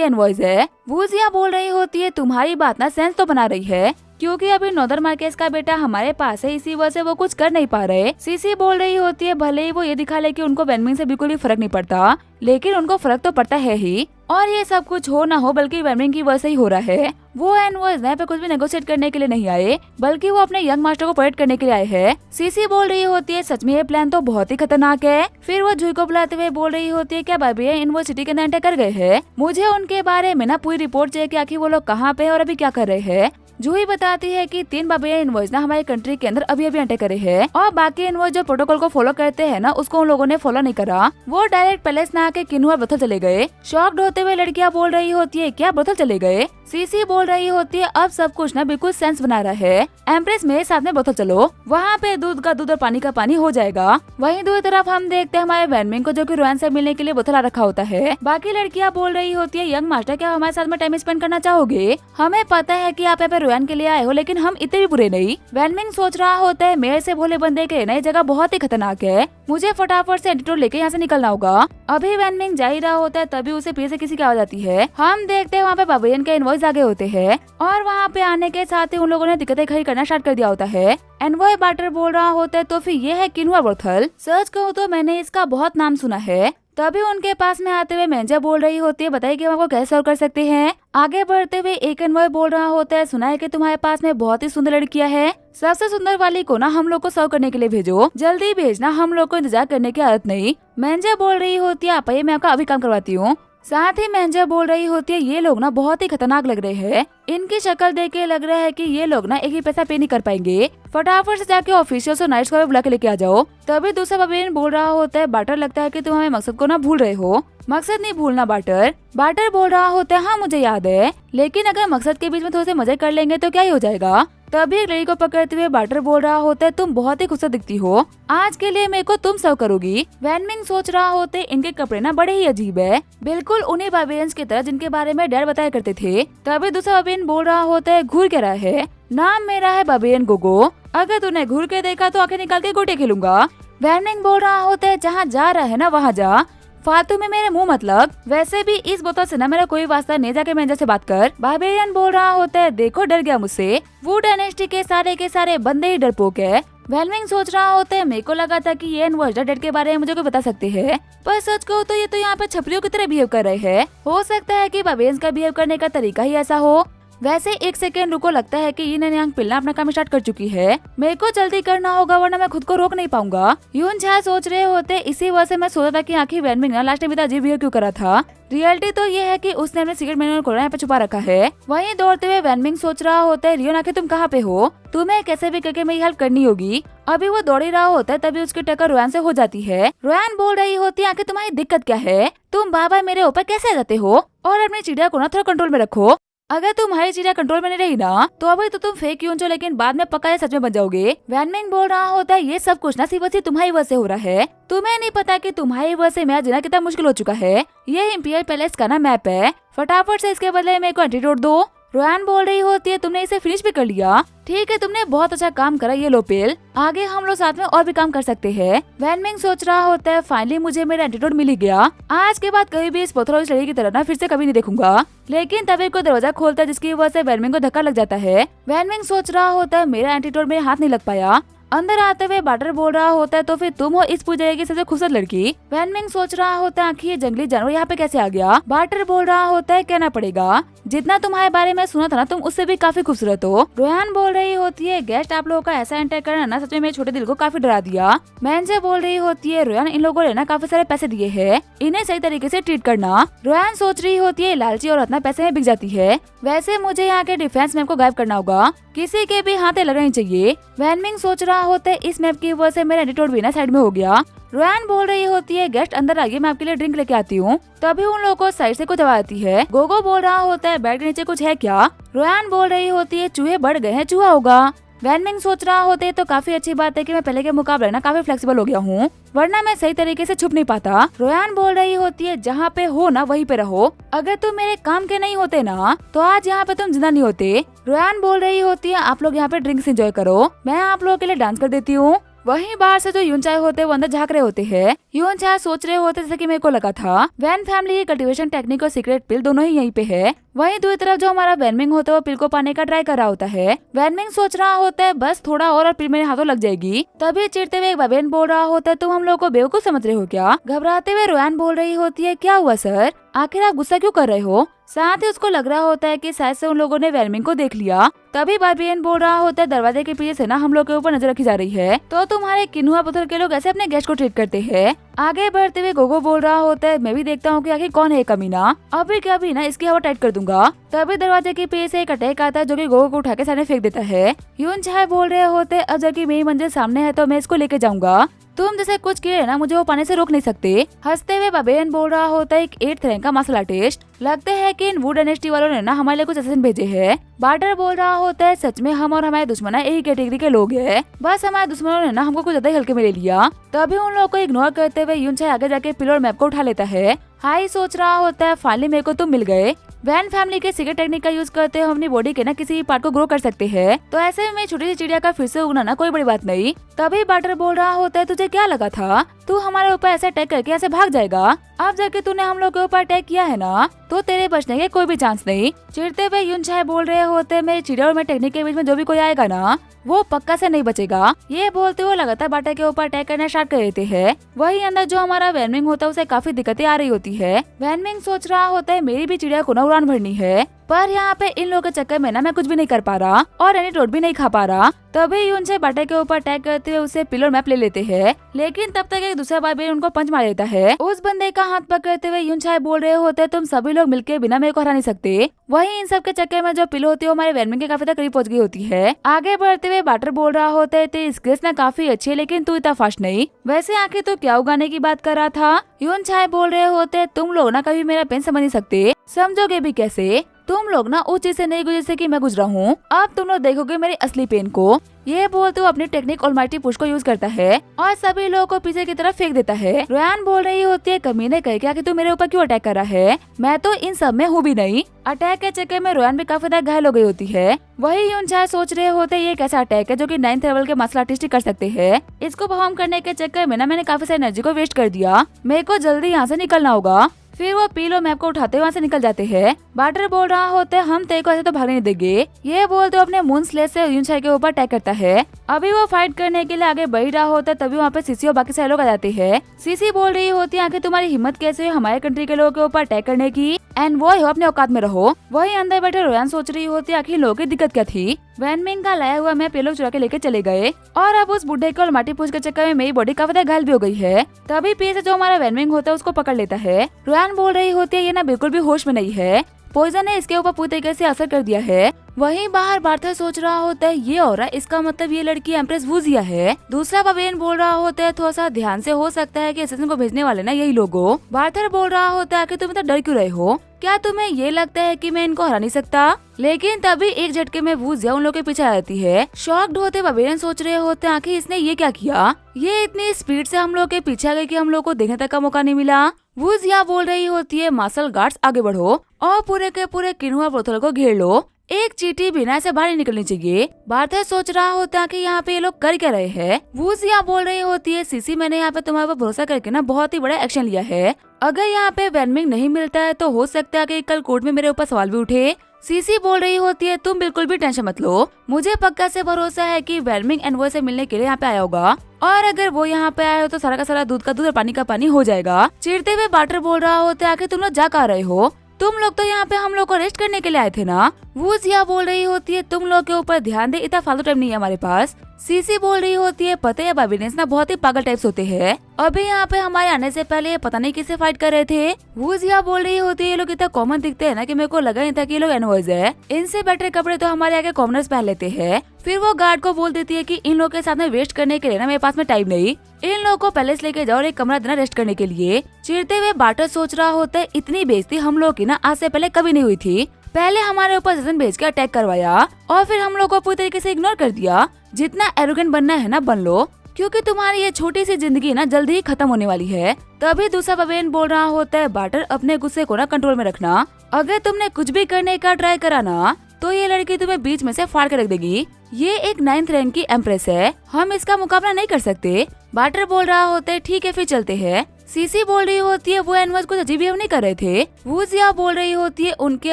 एनवॉइस है। वूजिया बोल रही होती है, तुम्हारी बात ना सेंस तो बना रही है क्योंकि अभी नॉर्दर्न मार्केस का बेटा हमारे पास है, इसी वजह से वो कुछ कर नहीं पा रहे। सीसी बोल रही होती है, भले ही वो ये दिखा ले कि उनको वैनमिंग से बिल्कुल भी फर्क नहीं पड़ता, लेकिन उनको फर्क तो पड़ता है ही। और ये सब कुछ हो ना हो बल्कि वैनमिंग की वजह से ही हो रहा है। वो एनवॉइस यहाँ पे कुछ भी नेगोशिएट करने के लिए नहीं आए बल्कि वो अपने यंग मास्टर को परेड करने के लिए आए हैं। सीसी बोल रही होती है, सच में ये प्लान तो बहुत ही खतरनाक है। फिर वो जुई को बुलाते हुए बोल रही होती है, क्या बार्बेरियन इनवॉइस सिटी के अंदर एंटर कर गए हैं? मुझे उनके बारे में ना पूरी रिपोर्ट चाहिए कि आखिर वो लोग कहाँ पे है और अभी क्या कर रहे हैं। जूही बताती है कि 3 बार्बेरियन इनवॉइस ना हमारे कंट्री के अंदर अभी एंटर करे हैं और बाकी इनवॉइस जो प्रोटोकॉल को फॉलो करते हैं ना उसको उन लोगों ने फॉलो नहीं करा। वो डायरेक्ट पैलेस ना आके किन्हुआ ब्रोथल चले गए। शॉक्ड होते हुए लड़कियां बोल रही होती है, क्या ब्रोथल चले गए? सीसी बोल रही होती है, अब सब कुछ ना बिल्कुल सेंस बना रहा है। एम्प्रेस मेरे साथ में ब्रोथल चलो, वहाँ पे दूध का दूध और पानी का पानी हो जाएगा। वहीं दूसरी तरफ हम देखते हैं हमारे वैनमिंग को जो कि रोयान से मिलने के लिए बोतल रखा होता है। बाकी लड़कियां बोल रही होती है, यंग मास्टर क्या हमारे साथ में टाइम स्पेंड करना चाहोगे? हमें पता है कि आप यहाँ पे रोयान के लिए आए हो लेकिन हम इतने भी बुरे नहीं। वैनमिंग सोच रहा होता है, मेरे से भोले बंदे के नई जगह बहुत ही खतरनाक है, मुझे फटाफट से एंटीडोट लेके यहाँ से निकलना होगा। अभी वैनमिंग जा ही रहा होता है तभी उसे पीछे से किसी की आवाज आती है। हम देखते हैं वहाँ पे बार्बेरियन के इनवॉइस आगे होते हैं और वहाँ पे आने के साथ ही उन लोगों ने दिक्कतें खड़ी करना स्टार्ट कर दिया होता है। एनवॉय बार्टर बोल रहा होता है, तो फिर ये है किन्हुआ ब्रोथल। सच कहूँ तो मैंने इसका बहुत नाम सुना है। तभी उनके पास में आते हुए मेंजा बोल रही होती है, बताइए कि हम आपको कैसे सर्व कर सकते हैं। आगे बढ़ते हुए एक एनवॉय बोल रहा होता है, सुना है कि तुम्हारे पास में बहुत ही सुंदर लड़कियां हैं, सबसे सुंदर वाली को ना हम लोग को सर्व करने के लिए भेजो, जल्दी भेजना, हम लोग को इंतजार करने की आदत नहीं। मेंजा बोल रही होती है, आप मैं आपका अभी काम करवाती हूँ। साथ ही मेंजा बोल रही होती है, ये लोग ना बहुत ही खतरनाक लग रहे हैं, इनकी शक्ल देख के लग रहा है कि ये लोग ना एक ही पैसा पे नहीं कर पाएंगे, फटाफट से जाके ऑफिशियल्स और नाइट्स को बुला के लेके आ जाओ। तभी दूसरा बार्बेरियन बोल रहा होता है, बार्टर लगता है कि तुम हमें मकसद को ना भूल रहे हो। मकसद नहीं भूलना बार्टर। बार्टर बोल रहा होता है, हाँ मुझे याद है, लेकिन अगर मकसद के बीच में थोड़े से मजे कर लेंगे तो क्या ही हो जाएगा। तभी एक लड़की को पकड़ते हुए बार्टर बोल रहा होता है, तुम बहुत ही खूबसूरत दिखती हो, आज के लिए मेरे को तुम सर्व करोगी। वैनमिंग सोच रहा होता है, इनके कपड़े ना बड़े ही अजीब है, बिल्कुल उन्हीं बार्बेरियंस की तरह जिनके बारे में डैड बताया करते थे। तभी दूसरा बार्बेरियन बोल रहा होता है, घूर क्या रहा है? नाम मेरा है बार्बेरियन गोगो, अगर तूने घूर के देखा तो आंखें निकाल के गोटे खेलूंगा। वैनमिंग बोल रहा होता है, जहाँ जा रहा है ना वहाँ जा, फालतू में मेरे मुंह मतलब, वैसे भी इस बोतल से ना मेरा कोई वास्ता नहीं, जाके मेंजा से बात कर। बार्बेरियन बोल रहा होता है, देखो डर गया मुझसे, वो डायनेस्टी के सारे बंदे ही डरपोक है। वैनमिंग सोच रहा होता है, मेरे को लगा था कि ये एनवॉइस डेड के बारे में मुझे कोई बता सकते हैं, पर सच कहूँ तो ये तो यहाँ पे छपरियों की तरह बिहेव कर रहे हैं। हो सकता है कि बार्बेरियंस का बिहेव करने का तरीका ही ऐसा हो। वैसे एक सेकेंड रुको, लगता है कि यिन यांग पिल्ला अपना काम स्टार्ट कर चुकी है, मेरे को जल्दी करना होगा वरना मैं खुद को रोक नहीं पाऊंगा। यून झा सोच रहे होते, इसी वजह से मैं सोचा था कि आखिर वैनमिंग ना लास्ट में इतना अजीब बिहेव क्यों करा था। रियलिटी तो ये है कि उसने अपने सीक्रेट मैनुअल को यहाँ पे छुपा रखा है। वहीं दौड़ते हुए वैनमिंग सोच रहा होता है, रियोन आखिर तुम कहाँ पे हो, तुम्हें कैसे भी करके मेरी हेल्प करनी होगी। अभी वो दौड़ ही रहा होता है तभी उसकी टक्कर रोयान से हो जाती है। रोयान बोल रही होती है, आखिर तुम्हारी दिक्कत क्या है, तुम बार मेरे ऊपर कैसे आ जाते हो, और अपनी चिड़िया को ना थोड़ा कंट्रोल में रखो, अगर तुम्हारी चिड़िया कंट्रोल में नहीं रही ना तो अभी तो तुम फेक यून लेकिन बाद में पक्का ये सच में बन जाओगे। वैनमिंग बोल रहा होता है, ये सब कुछ ना सिर्फ तुम्हारी वजह से हो रहा है, तुम्हें नहीं पता कि तुम्हारी वजह से मेरा जीना कितना मुश्किल हो चुका है। ये इंपीरियल पैलेस का ना मैप है, फटाफट से इसके बदले मेरे को एंटीडोट दो। रोयान बोल रही होती है, तुमने इसे फिनिश भी कर लिया, ठीक है तुमने बहुत अच्छा काम करा, ये लो पेल, आगे हम लोग साथ में और भी काम कर सकते हैं। वैनमिंग सोच रहा होता है, फाइनली मुझे मेरा एंटीडोट मिल ही गया, आज के बाद कभी भी इस पत्थर लड़की की तरह ना फिर से कभी नहीं देखूंगा। लेकिन तभी कोई दरवाजा खोलता है जिसकी वजह से वैनमिंग को धक्का लग जाता है। वैनमिंग सोच रहा होता है, मेरा एंटीडोट मेरे हाथ नहीं लग पाया, अंदर आते हुए बार्टर बोल रहा होता है तो फिर तुम हो इस पूरी जगह की सबसे खूबसूरत लड़की। वैन मिंग सोच रहा होता है कि ये जंगली जानवर यहाँ पे कैसे आ गया। बार्टर बोल रहा होता है कहना पड़ेगा जितना तुम्हारे बारे में सुना था ना तुम उससे भी काफी खूबसूरत हो। रोयान बोल रही होती है गेस्ट आप लोगों का ऐसा एंटर करना ना सच में मेरे छोटे दिल को काफी डरा दिया। मैंसे बोल रही होती है रोयान इन लोगों ने ना काफी सारे पैसे दिए हैं, इन्हें सही तरीके से ट्रीट करना। रोयान सोच रही होती है लालची और इतना पैसे में बिक जाती है, वैसे मुझे यहाँ के डिफेंस मैप को गायब करना होगा, किसी के भी हाथे लगनी चाहिए। वैन मिंग सोच रहा होता है इस मैप की वजह से मेरा एंटीटोड भी ना साइड में हो गया। रोयान बोल रही होती है गेस्ट अंदर आइए मैं आपके लिए ड्रिंक लेके आती हूँ। तभी उन लोगों को साइड से कुछ आवाज आती है। गोगो बोल रहा होता है बेड के नीचे कुछ है क्या। रोयान बोल रही होती है चूहे बढ़ गए हैं, चूहा होगा। वैन मिंग सोच रहा होते है तो काफी अच्छी बात है कि मैं पहले के मुकाबले ना काफी फ्लेक्सिबल हो गया हूँ, वरना मैं सही तरीके से छुप नहीं पाता। रोयान बोल रही होती है जहाँ पे हो ना वहीं पे रहो, अगर तुम मेरे काम के नहीं होते ना तो आज यहाँ पे तुम जिंदा नहीं होते। रोयान बोल रही होती है आप लोग यहाँ पे ड्रिंक्स एंजॉय करो, मैं आप लोगों के लिए डांस कर देती हूँ। वहीं बाहर से जो यून चाय होते हैं वो अंदर झाँक रहे होते हैं। यून चाय सोच रहे होते जैसे कि मेरे को लगा था वैन फैमिली की कल्टीवेशन टेक्निक और सीक्रेट पिल दोनों ही यहीं पे है। वहीं दूसरी तरफ जो हमारा वैन मिंग होता है वो पिल को पाने का ट्राई कर रहा होता है। वैन मिंग सोच रहा होता है बस थोड़ा और पिल मेरे हाथों लग जाएगी। तभी चिढ़ते हुए बबेन बोल रहा होता है तुम हम लोगों को बेवकूफ समझ रहे हो क्या। घबराते हुए रोयान बोल रही होती है क्या हुआ सर, आखिर आप गुस्सा क्यों कर रहे हो। साथ ही उसको लग रहा होता है कि शायद से उन लोगों ने वैन मिंग को देख लिया। तभी बार्बियन बोल रहा होता है दरवाजे के पीछे से ना हम लोग के ऊपर नजर रखी जा रही है, तो तुम्हारे किन्हुआ पत्थर के लोग ऐसे अपने गेस्ट को ट्रीट करते हैं। आगे बढ़ते हुए गोगो बोल रहा होता है मैं भी देखता हूँ कि आखिर कौन है कमीना, अभी क्या भी ना इसकी हवा टाइट कर दूंगा। तभी दरवाजे के पीछे से एक अटैक आता है जो कि गोगो को उठा के सामने फेंक देता है। यून चाय बोल रहे होते अब जबकि मेरी मंजिल सामने है तो मैं इसको लेके जाऊंगा, तुम जैसे कुछ किए ना मुझे वो पाने से रोक नहीं सकते। हंसते हुए बबेन बोल रहा होता है एक 8th रैंक का मसाला टेस्ट, लगता है कि इन वुड डायनेस्टी वालों ने ना हमारे लिए कुछ असेसन भेजे हैं। बार्टर बोल रहा होता है सच में हम और हमारे दुश्मन एक ही कैटेगरी के लोग हैं, बस हमारे दुश्मनों ने ना हमको कुछ ज्यादा ही हल्के में ले लिया। तभी उन लोगों को इग्नोर करते हुए यून चाय आगे जाके पिलर मैप को उठा लेता है। हाई सोच रहा होता है फाइनली मेरे को तुम मिल गए। वैन फैमिली के सीक्रेट टेक्निक का यूज करते हुए हम अपनी बॉडी के ना किसी पार्ट को ग्रो कर सकते हैं, तो ऐसे में छोटी सी चिड़िया का फिर से उगना ना कोई बड़ी बात नहीं। तभी बार्टर बोल रहा होता है तुझे क्या लगा था तू हमारे ऊपर ऐसे अटैक करके ऐसे भाग जाएगा, अब जाके तूने हम लोग के ऊपर अटैक किया है ना तो तेरे बचने के कोई भी चांस नहीं। चिढ़ते हुए यून चाय बोल रहे होते हैं मेरी चिड़िया और मेरे टेक्निक के बीच में जो भी कोई आएगा ना वो पक्का से नहीं बचेगा। ये बोलते हुए लगातार बार्टर के ऊपर अटैक करना स्टार्ट कर देते हैं। वही अंदर जो हमारा वैन मिंग होता है उसे काफी दिक्कतें आ रही होती है। वैन मिंग सोच रहा होता है मेरी भी चिड़िया को ना उड़ान भरनी है, पर यहाँ पे इन लोगों के चक्कर में ना मैं कुछ भी नहीं कर पा रहा और एनीटोड भी नहीं खा पा रहा। तभी यून से बार्टर के ऊपर अटैक करते हुए उसे पिलर मैप ले लेते हैं, लेकिन तब तक एक दूसरा बार्बियन उनको पंच मार देता है। उस बंदे का हाथ पकड़ते हुए यून चाय बोल रहे होते तुम सभी लोग मिलकर बिना मेरे को हरा नहीं सकते। वहीं इन सब के चक्कर में जो पिलो होती है हमारे वैन मिंग के काफी तक करीब पहुंच गई होती है। आगे बढ़ते हुए बार्टर बोल रहा होता है तेरी स्किल्स ना काफी अच्छी है लेकिन तू इतना फास्ट नहीं, वैसे आखिर तो क्या उगाने की बात कर रहा था। यून चाय बोल रहे होते तुम लोग ना कभी मेरा पेन समझ नहीं सकते, समझोगे भी कैसे, तुम लोग ना उस चीज से नहीं गुजरे से कि मैं गुजरा हूँ, अब तुम लोग देखोगे मेरी असली पेन को। ये बोलते हुए अपनी टेक्निक ऑलमाइटी पुश को यूज करता है और सभी लोगों को पीछे की तरफ फेंक देता है। रोयान बोल रही होती है कमीने कह क्या कि तू मेरे ऊपर क्यों अटैक कर रहा है, मैं तो इन सब में हूँ भी नहीं। अटैक के चक्कर में रोयान भी काफी ज्यादा घायल हो गई होती है। वही यून चाय सोच रहे होते ये कैसा अटैक है जो कि 9th लेवल के मार्शल आर्टिस्ट ही कर सकते हैं, इसको परफॉर्म करने के चक्कर में ना मैंने काफी सारी एनर्जी को वेस्ट कर दिया, मेरे को जल्दी यहाँ से निकलना होगा। फिर वो पीलो मैप को उठाते वहाँ से निकल जाते हैं। बार्टर बोल रहा होता है हम तेरे को ऐसे तो भागने नहीं देंगे। ये बोलते हुए अपने मून स्लेट से यून चाय के ऊपर अटैक करता है। अभी वो फाइट करने के लिए आगे बढ़ रहा होता है तभी वहाँ पे सीसी और बाकी सारे लोग आ जाते हैं। सीसी बोल रही होती है आखिर तुम्हारी हिम्मत कैसे है हमारे कंट्री के लोगों के ऊपर अटैक करने की, एंड वो अपने औकात में रहो। वही अंदर बैठे रोयान सोच रही होती है आखिर लोगों की दिक्कत क्या थी। वैन मिंग का लाया हुआ मैप ये लोग चुरा के लेके चले गए और अब उस बुढ़े को माटी पूछ के चक्कर में मेरी बॉडी काफी घायल भी हो गई है। तभी पीछे जो हमारा वैन मिंग होता है उसको पकड़ लेता है। रोयान बोल रही होती है ये ना बिल्कुल भी होश में नहीं है, पॉइजन ने इसके ऊपर पूरी तरीके से असर कर दिया है। वहीं बाहर बार्थर सोच रहा होता है ये हो रहा है इसका मतलब ये लड़की एम्प्रेस वुजिया है। दूसरा बबेन बोल रहा होता है थोड़ा सा ध्यान से, हो सकता है कि असिस्टेंट को भेजने वाले ना यही लोग हो। बार्थर बोल रहा होता है कि तुम इतना डर क्यों रहे हो, क्या तुम्हें ये लगता है कि मैं इनको हरा नहीं सकता। लेकिन तभी एक झटके में वुजिया उन लोगों के पीछे आ जाती है। शॉक्ड होते बबेन सोच रहे होते हैं आखिर इसने ये क्या किया, ये इतनी स्पीड से हम लोग के पीछे आ गई कि हम लोग को देखने तक का मौका नहीं मिला। वुजिया बोल रही होती है मार्शल गार्ड्स आगे बढ़ो और पूरे के पूरे किन्हुआ प्रोथल को घेर लो, एक चींटी बिना से बाहर निकलनी चाहिए। बार्थर सोच रहा होता है कि यहाँ पे ये लोग कर क्या रहे हैं। वुजिया बोल रही होती है सीसी मैंने यहाँ पे तुम्हारे पर भरोसा करके ना बहुत ही बड़ा एक्शन लिया है, अगर यहाँ पे वैन मिंग नहीं मिलता है तो हो सकता है कि कल कोर्ट में मेरे ऊपर सवाल भी उठे। सीसी बोल रही होती है तुम बिल्कुल भी टेंशन मत लो, मुझे पक्का से भरोसा है कि वेनमिंग एनवॉय से मिलने के लिए यहाँ पे आया होगा, और अगर वो यहाँ पे आया हो तो सारा का सारा दूध का दूध और पानी का पानी हो जाएगा। चिढ़ते हुए बाटर बोल रहा होता है आखिर तुम लोग जा कर रहे हो, तुम लोग तो यहाँ पे हम लोग को रेस्ट करने के लिए आए थे ना। वूजिया बोल रही होती है तुम लोग के ऊपर ध्यान दे, इतना फालतू टाइम नहीं है हमारे पास। सीसी बोल रही होती है पता है बाबिनेस ना बहुत ही पागल टाइप्स होते हैं, अभी यहाँ पे हमारे आने से पहले ये पता नहीं किससे फाइट कर रहे थे। वूजिया बोल रही होती है ये लोग इतना कॉमन दिखते हैं ना कि मेरे को लगा नहीं था कि ये लोग एनवॉयज है, इनसे बेटर कपड़े तो हमारे आगे कॉमनर्स पहन लेते हैं। फिर वो गार्ड को बोल देती है कि इन लोग के साथ में वेस्ट करने के लिए ना मेरे पास में टाइम नहीं, इन लोगों को पैलेस लेके जाओ और एक कमरा देना रेस्ट करने के लिए। चिढ़ते हुए बाटर सोच रहा होता है इतनी बेइज्जती हम लोग की ना आज से पहले कभी नहीं हुई थी, पहले हमारे ऊपर जजन भेज के अटैक करवाया और फिर हम लोग को पूरी तरीके से इग्नोर कर दिया। जितना एरोगेंट बनना है ना बन लो, क्योंकि तुम्हारी ये छोटी सी जिंदगी ना जल्दी ही खत्म होने वाली है। तभी दूसरा बवेन बोल रहा होता है बाटर अपने गुस्से को ना कंट्रोल में रखना, अगर तुमने कुछ भी करने का ट्राई करा ना तो ये लड़की तुम्हें बीच में से फाड़ के रख देगी। ये एक 9th रैंक की एम्प्रेस है, हम इसका मुकाबला नहीं कर सकते। बाटर बोल रहा होता है ठीक है फिर चलते हैं। सीसी बोल रही होती है वो एनिमल्स कुछ अजीब बिहेव नहीं कर रहे थे। वूजिया बोल रही होती है उनके